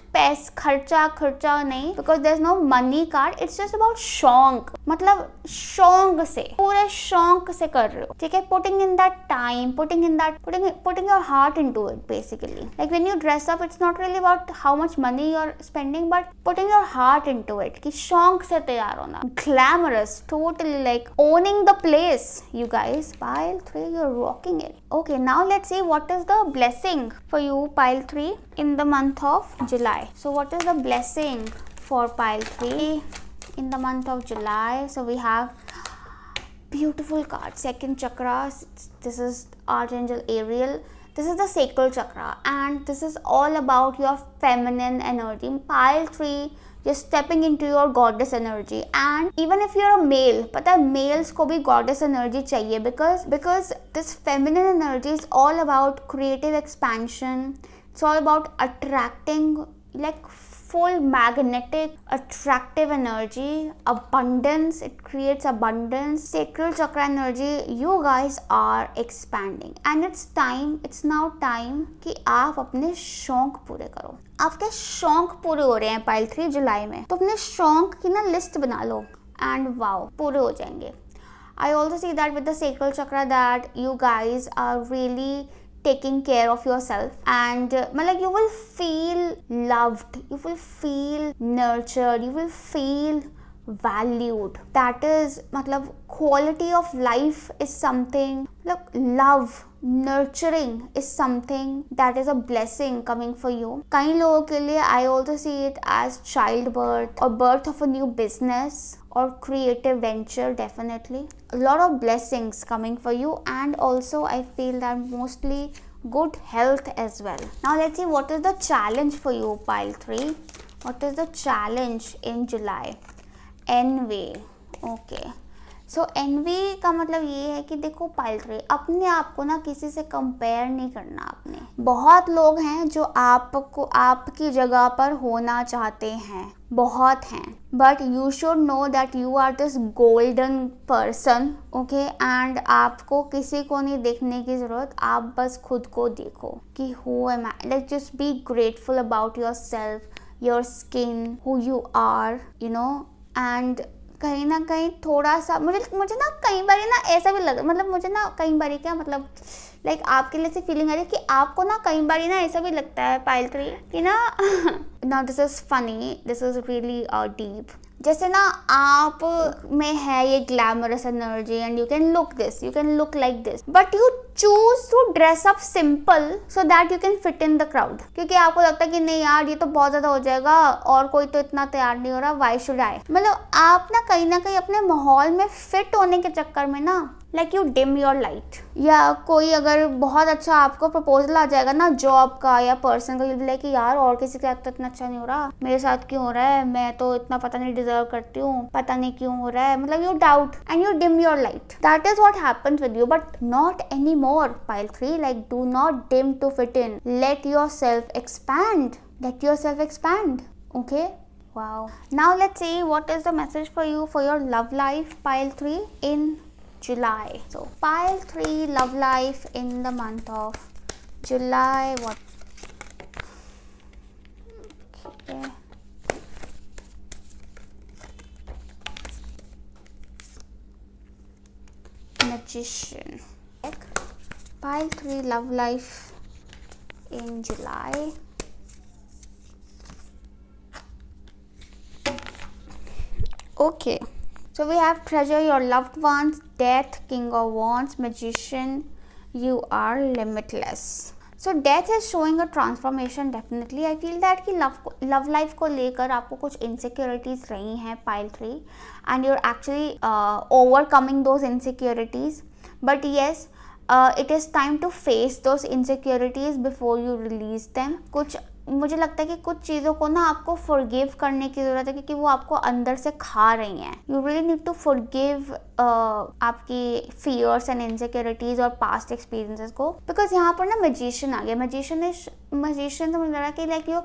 खर्चा नहीं, because there's no money card. it's just about शौक, मतलब शौक से, पूरे शौक से कर रहे हो, ठीक है. putting in that time, putting your heart into it basically. like when you dress up, it's not really about how much money you're spending, but putting your heart into it, कि शौक से तैयार होना. glamorous, totally like owning the place, you guys. Pile 3, you're rocking it. Okay, now let's see what is the blessing for you, pile 3, in the month of July. So what is the blessing for pile 3 in the month of July? So we have beautiful card, second chakra. This is Archangel Ariel. This is the sacral chakra, and this is all about your feminine energy. Pile 3, you're stepping into your goddess energy. and even if you're a male, पता है males को भी goddess energy चाहिए, because this feminine energy is all about creative expansion. It's all about attracting like full magnetic attractive energy, abundance. It creates abundance. Sacral chakra energy, you guys are expanding, and it's now time कि आप अपने शौक पूरे करो. आपके शौक पूरे हो रहे हैं pile 3 जुलाई में, तो अपने शौक की ना लिस्ट बना लो, and wow, पूरे हो जाएंगे. I also see that with the sacral chakra that you guys are really taking care of yourself, and like you will feel loved, you will feel nurtured, you will feel valued. That is मतलब quality of life is something, like love, nurturing is something that is a blessing coming for you. कई लोगों के लिए I also see it as childbirth or birth of a new business or creative venture. Definitely a lot of blessings coming for you, and also I feel that mostly good health as well. Now let's see what is the challenge for you, pile 3. What is the challenge in July? Envy. Okay, so envy का मतलब ये है कि देखो pile 3, अपने आप को ना किसी से कंपेयर नहीं करना आपने. बहुत लोग हैं जो आपको आपकी जगह पर होना चाहते हैं, बहुत हैं, but you should know that you are this golden person, okay. And आपको किसी को नहीं देखने की जरूरत, आप बस खुद को देखो कि who am I. Like just be grateful about your self, your skin, who you are, you know. And कहीं ना कहीं थोड़ा सा मुझे ना कई बार ना ऐसा भी लगा, मतलब मुझे ना कई बार क्या मतलब लाइक आपके लिए से फीलिंग आ रही है कि आपको ना कई बार ना ऐसा भी लगता है pile 3 कि ना now this is funny, this is really deep. जैसे ना आप में है ये glamorous energy and you can look this, you can look like this, but you choose to dress up simple so that you can fit in the crowd. क्योंकि आपको लगता है कि नहीं यार ये तो बहुत ज्यादा हो जाएगा और कोई तो इतना तैयार नहीं हो रहा, व्हाई शुड आई. मतलब आप ना कहीं अपने माहौल में फिट होने के चक्कर में ना like you dim your light. या कोई अगर बहुत अच्छा आपको प्रपोजल आ जाएगा ना जॉब का या पर्सन का, यू लाइक कि यार और किसी के साथ तो इतना अच्छा नहीं हो रहा, मेरे साथ क्यों हो रहा है, मैं तो इतना पता नहीं डिजर्व करती हूँ, पता नहीं क्यों हो रहा है. मतलब you doubt and you dim your light. That is what happens with you, but not any more pile 3. like do not dim to fit in, let yourself expand, okay. Wow, now let's see what is the message for you for your love life, pile 3, in July. So pile 3 love life in the month of July. What? Okay. Magician. Pile 3 love life in July. Okay, so we have treasure your loved ones, death, king of wands, magician, you are limitless. So death is showing a transformation definitely. I feel that कि love life को लेकर आपको कुछ insecurities रही हैं pile 3 and you're actually overcoming those insecurities. But yes, it is time to face those insecurities before you release them. कुछ मुझे लगता है कि कुछ चीज़ों को ना आपको फॉरगिव करने की ज़रूरत है क्योंकि वो आपको अंदर से खा रही हैं. You really need to forgive आपकी फियर्स एंड इनसिक्योरिटीज और पास्ट एक्सपीरियंसेस को, बिकॉज यहाँ पर ना मैजिशियन आ गया. मैजिशियन से मुझे लग रहा है कि like you are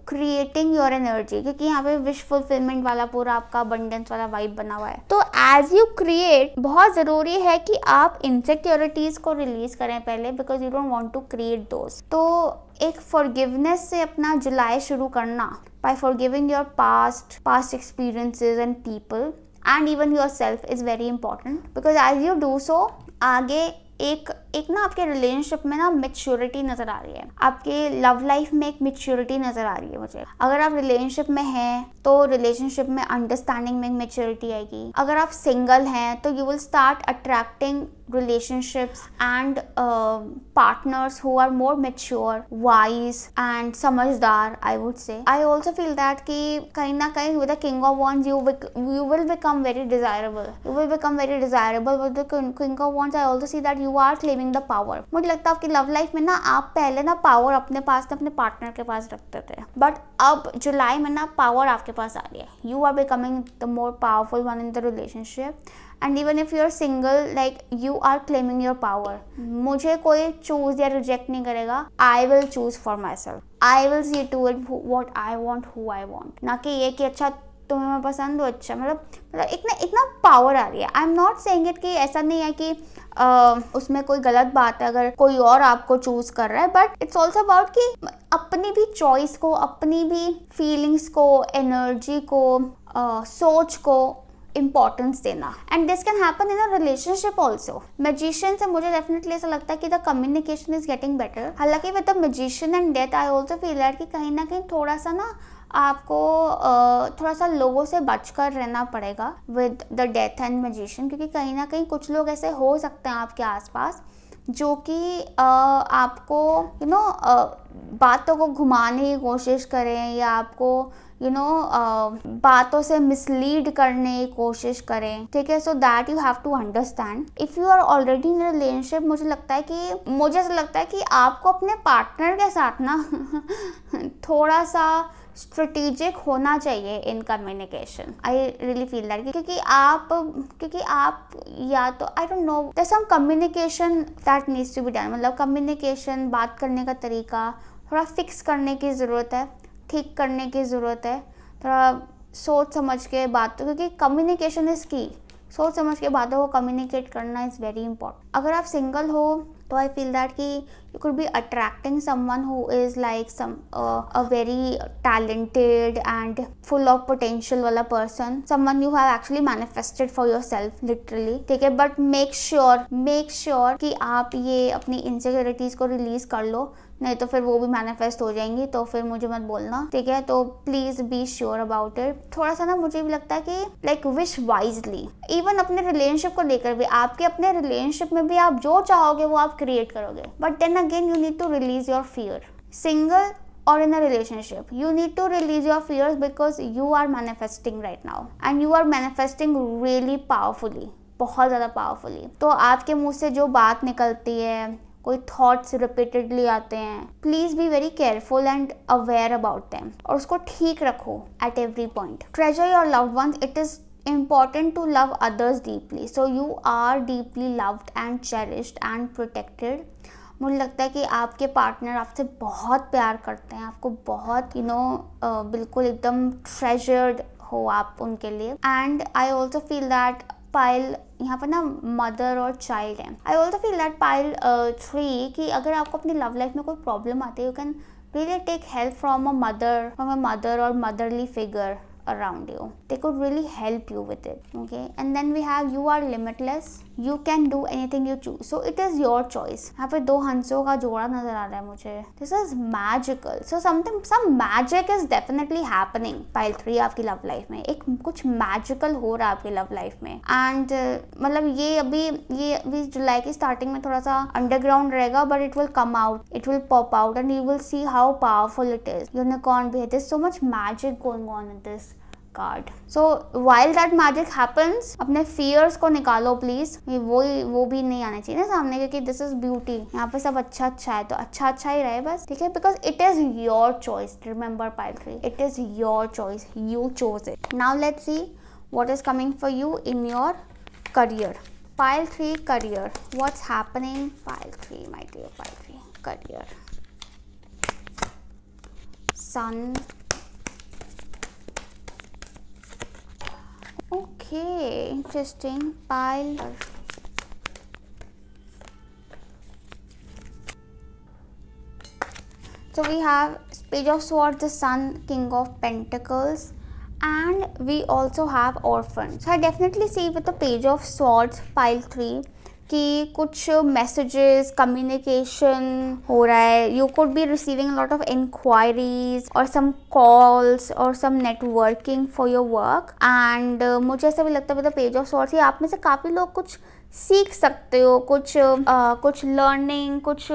creating your energy, क्योंकि यहाँ पे विश फुलफिलमेंट वाला पूरा आपका अबंडेंस वाला वाइब बना हुआ है. तो एज यू क्रिएट, बहुत ज़रूरी है कि आप इनसिक्योरिटीज को रिलीज करें पहले, because you don't want to create those. तो एक फॉरगिवनेस से अपना जुलाई शुरू करना, by forgiving your past experiences and people and even yourself is very important, because as you do so आगे एक ना आपके रिलेशनशिप में ना मैच्योरिटी नजर आ रही है, आपके लव लाइफ में एक मैच्योरिटी नजर आ रही है मुझे. अगर आप रिलेशनशिप में हैं तो रिलेशनशिप में अंडरस्टैंडिंग में मैच्योरिटी आएगी. अगर आप सिंगल हैं तो you will start attracting relationships and partners who are more mature, wise and समझदार, I would say. I also feel that कि कहीं ना कहीं with the king of wands you will become very desirable. You will become very desirable with the king of wands. I also see that you are claiming the power. मुझे लगता है आपकी love life में ना आप पहले ना power अपने पास अपने पार्टनर के पास रखते थे, बट अब जुलाई में ना पावर आपके पास आ रही है. You are becoming the more powerful one in the relationship. And even if you're single, like you are claiming your power. मुझे कोई choose या reject नहीं करेगा. I will choose for myself. I will see to it what I want, who I want. ना कि ये कि अच्छा तुम्हें मैं पसंद हो, अच्छा मतलब इतना पावर आ रही है. I am not saying it कि ऐसा नहीं है कि उसमें कोई गलत बात है अगर कोई और आपको चूज कर रहा है, बट इट्स ऑल्सो अबाउट कि अपनी भी चॉइस को, अपनी भी फीलिंग्स को, एनर्जी को, सोच को इम्पोर्टेंस देना. And this can happen in a relationship also. Magician से मुझे डेफिनेटली ऐसा लगता है कि the communication is getting better. हालांकि with the magician and death I also feel that कि कहीं ना कहीं थोड़ा सा ना आपको थोड़ा सा लोगों से बचकर रहना पड़ेगा with the death and magician, क्योंकि कहीं ना कहीं कुछ लोग ऐसे हो सकते हैं आपके आसपास जो कि आपको बातों को घुमाने की कोशिश करें या आपको बातों से मिसलीड करने की कोशिश करें. ठीक है, so that you have to understand. If you are already in relationship, मुझे ऐसा लगता है कि आपको अपने पार्टनर के साथ ना थोड़ा सा स्ट्रेटेजिक होना चाहिए in communication. I really feel that क्योंकि आप या तो I don't know, there some communication that needs to be done. मतलब कम्युनिकेशन, बात करने का तरीका थोड़ा फिक्स करने की ज़रूरत है, ठीक करने की ज़रूरत है. थोड़ा सोच समझ के बातों, क्योंकि कम्युनिकेशन इज़ की. सोच समझ के बातों को कम्युनिकेट करना इज़ वेरी इंपॉर्टेंट. अगर आप सिंगल हो तो आई फील दैट कि you could be attracting someone who is like a very talented and full of potential वाला person, someone you have actually manifested for yourself literally. ठीक है, but make sure कि आप ये अपनी insecurities को release कर लो, नहीं तो फिर वो भी मैनिफेस्ट हो जाएंगी. तो फिर मुझे मत बोलना, ठीक है. तो please be sure about it. थोड़ा सा ना मुझे भी लगता है कि लाइक विश वाइजली. इवन अपने रिलेशनशिप को लेकर भी, आपके अपने रिलेशनशिप में भी आप जो चाहोगे वो आप क्रिएट करोगे, but then again you need to release your fear. Single or in a relationship, you need to release your fears because you are manifesting right now and you are manifesting really powerfully, बहुत ज़्यादा powerfully. तो आपके मुंह से जो बात निकलती है, कोई थॉट्स रिपीटेडली आते हैं, please be very careful and aware about them और उसको ठीक रखो at every point. Treasure your loved ones. It is important to love others deeply, so you are deeply loved and cherished and protected. मुझे लगता है कि आपके partner आपसे बहुत प्यार करते हैं, आपको बहुत बिल्कुल एकदम ट्रेजर्ड हो आप उनके लिए. And I also feel that pile, यहाँ पर ना मदर और चाइल्ड है. आई ऑल्सो फील दैट पाइल 3 कि अगर आपको अपनी लव लाइफ में कोई प्रॉब्लम आती है, you can really take help from a mother और motherly figure, around you. They could really help you with it. Okay, and then we have you are limitless. You can do anything you choose. So it is your choice. यहाँ पे 2 हंसों का जोड़ा नजर आ रहा है मुझे. This is magical. So some magic is definitely happening. Pile 3 आपकी love life में एक कुछ मैजिकल हो रहा है आपकी लव लाइफ में. एंड मतलब ये अभी जुलाई की स्टार्टिंग में थोड़ा सा अंडरग्राउंड रहेगा, but it will come out, it will pop out and you will see how powerful it is. Unicorn भी है. There is so much magic going on in this card. So while that magic happens, अपने fears को निकालो please. वो भी नहीं आने चाहिए ना सामने, क्योंकि दिस इज ब्यूटी. यहाँ पे सब अच्छा है तो अच्छा ही रहे बस, ठीक है. Because it is your choice. Remember pile 3, it is your choice. You chose it. Now let's C what is coming for you in your career. Pile 3 career. What's happening? Pile 3, my dear Pile 3 career. Sun. Okay, interesting. Pile. So we have Page of Swords, the Sun, King of Pentacles, and we also have Orphan. So I definitely see with the Page of Swords, Pile 3, कि कुछ messages communication हो रहा है. You could be receiving lot of inquiries और some calls और some networking for your work. And मुझे ऐसा भी लगता है with the page of swords कि आप में से काफ़ी लोग कुछ सीख सकते हो, कुछ लर्निंग, कुछ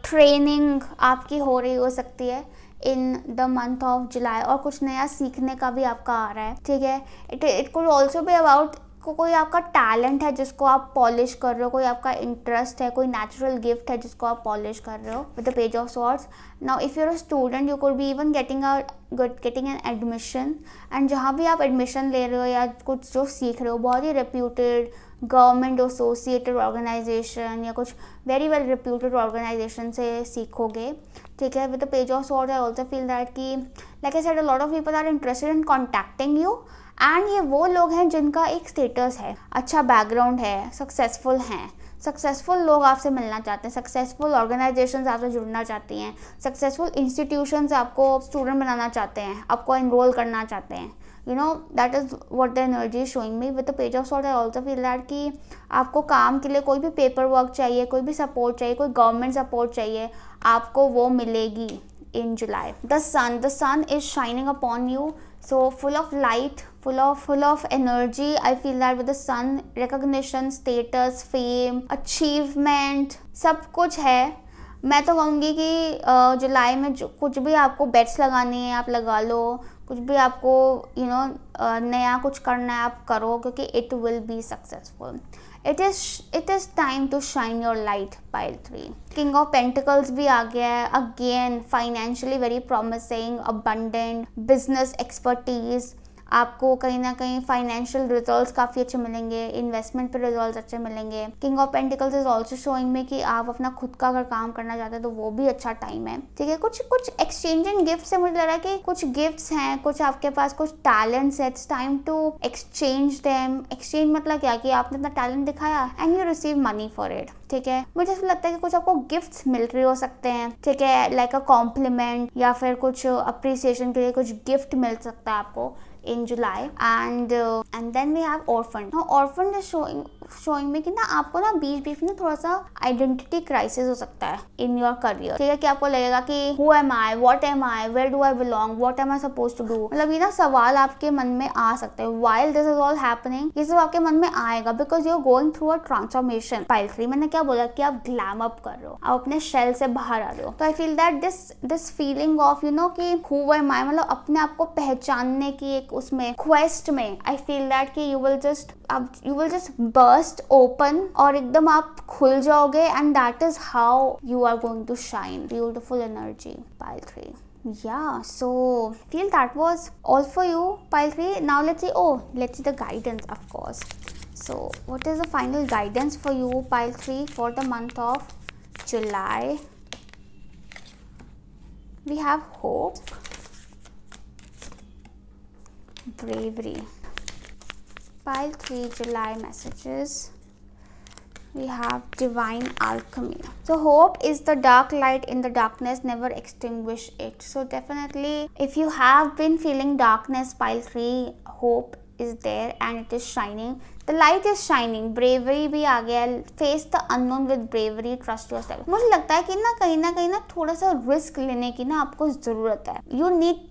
ट्रेनिंग आपकी हो रही हो सकती है इन द मंथ ऑफ जुलाई, और कुछ नया सीखने का भी आपका आ रहा है, ठीक है. It could also be about कोई आपका टैलेंट है जिसको आप पॉलिश कर रहे हो, कोई आपका इंटरेस्ट है, कोई नेचुरल गिफ्ट है जिसको आप पॉलिश कर रहे हो with the page of swords. Now if you are a student, you could be even getting an admission. And जहाँ भी आप एडमिशन ले रहे हो या कुछ जो सीख रहे हो, बहुत ही रेप्यूटेड गवर्नमेंट एसोसिएटेड ऑर्गेनाइजेशन या कुछ वेरी वेल रेप्यूटेड ऑर्गेनाइजेशन से सीखोगे, ठीक है. With the page of swords I also feel that कि like I said, a lot of people are interested in contacting you. And ये वो लोग हैं जिनका एक स्टेटस है, अच्छा बैकग्राउंड है, सक्सेसफुल हैं. सक्सेसफुल लोग आपसे मिलना चाहते हैं, सक्सेसफुल ऑर्गेनाइजेशंस आपसे जुड़ना चाहती हैं, सक्सेसफुल इंस्टीट्यूशंस आपको स्टूडेंट बनाना चाहते हैं, आपको एनरोल करना चाहते हैं. You know that is what the energy is showing me. With the page of swords I also feel that कि आपको काम के लिए कोई भी पेपर वर्क चाहिए, कोई भी सपोर्ट चाहिए, कोई गवर्नमेंट सपोर्ट चाहिए, आपको वो मिलेगी in July. The sun is shining upon you, so full of light, full of energy. I feel that with the sun, recognition, status, fame, achievement, सब कुछ है. मैं तो कहूँगी कि जुलाई में जो कुछ भी आपको बेट्स लगानी है आप लगा लो, कुछ भी आपको नया कुछ करना है आप करो, क्योंकि it will be successful. It is time to shine your light, Pile 3. King of Pentacles भी आ गया है. Again, financially very promising, abundant, business expertise. आपको कहीं ना कहीं फाइनेंशियल रिजल्ट्स काफ़ी अच्छे मिलेंगे, इन्वेस्टमेंट पे रिजल्ट्स अच्छे मिलेंगे. King of pentacles is also showing में कि आप अपना खुद का अगर काम करना चाहते हैं तो वो भी अच्छा टाइम है, ठीक है. कुछ एक्सचेंजिंग गिफ्ट्स है. मुझे लग रहा है कि कुछ गिफ्ट्स हैं, कुछ आपके पास कुछ टैलेंट्स है. It's time to exchange them. Exchange मतलब क्या कि आपने अपना टैलेंट दिखाया and you receive money for it, ठीक है. मुझे ऐसा लगता है कि कुछ आपको गिफ्ट्स मिल रहे हो सकते हैं, ठीक है, लाइक अ कॉम्प्लीमेंट या फिर कुछ अप्रिसिएशन के लिए कुछ गिफ्ट मिल सकता है आपको in July. And then we have Orphan. Now Orphan is showing में कि ना आपको ना बीच में थोड़ा सा आइडेंटिटी क्राइसिस हो सकता है इन योर करियर, ठीक है. कि आपको लगेगा कि who am I, what am I, where do I belong, what am I supposed to do. मतलब ये ना सवाल आपके मन में आ सकते हैं. while this is all happening, ये सब आपके मन में आएगा because you are going through a transformation. Pile 3 मैंने क्या बोला कि आप ग्लैम अप कर रहे हो, आप अपने शेल से बाहर आ रहे हो. तो I feel that this feeling of you know कि who am I, मतलब अपने आप को पहचानने की एक उसमें क्वेस्ट में, आई फील दैट कि you will just burst open और एकदम आप खुल जाओगे. And that is how you are going to shine. Beautiful energy, Pile 3. Yeah, so feel that was all for you, Pile 3. Now let's see the guidance, of course. So what is the final guidance for you, Pile 3, for the month of July? We have hope, bravery. Pile 3 July messages. we have divine alchemy. So hope is the dark light in the darkness, never extinguish it. So definitely if you have been feeling darkness, pile 3, hope is there and it is shining. The light is shining. bravery भी आ गया. face the unknown with bravery, trust yourself. मुझे लगता है कि ना कहीं ना थोड़ा सा रिस्क लेने की ना आपको जरूरत है. you need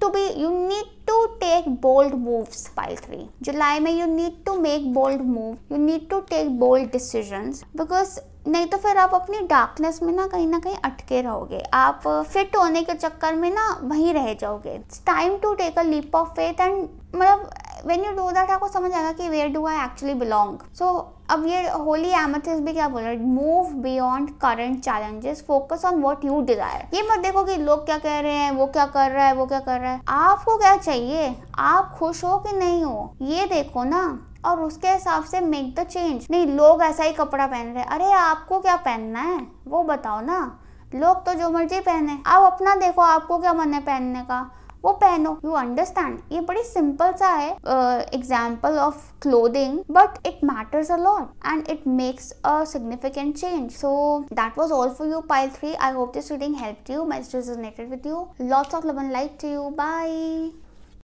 to take bold moves. pile 3 जुलाई में you need to make bold move. you need to take bold decisions because नहीं तो फिर आप अपनी डार्कनेस में ना कहीं अटके रहोगे. आप फिट होने के चक्कर में ना वहीं रह जाओगे. It's time to take a leap of faith and मतलब व्हेन यू डू दैट आपको समझ आएगा कि where do I actually belong. So अब ये होली एमेथिस्ट भी क्या बोल रहा है, move beyond current challenges, focus on what you desire. ये मत देखो कि लोग क्या कह रहे हैं, वो क्या कर रहा है. आपको क्या चाहिए, आप खुश हो कि नहीं हो, ये देखो ना और उसके हिसाब से मेक द चेंज. नहीं लोग ऐसा ही कपड़ा पहन रहे हैं, अरे आपको क्या पहनना है वो बताओ ना. लोग तो जो मर्जी पहने, आप अपना देखो आपको क्या मन है पहनने का, वो पहनो. You understand. ये बड़ी सिंपल सा है example of clothing but it matters a lot and it makes a significant change. So that was all for you pile 3. I hope this reading helped you. Messages resonated with you. Lots of love and light to you. Bye.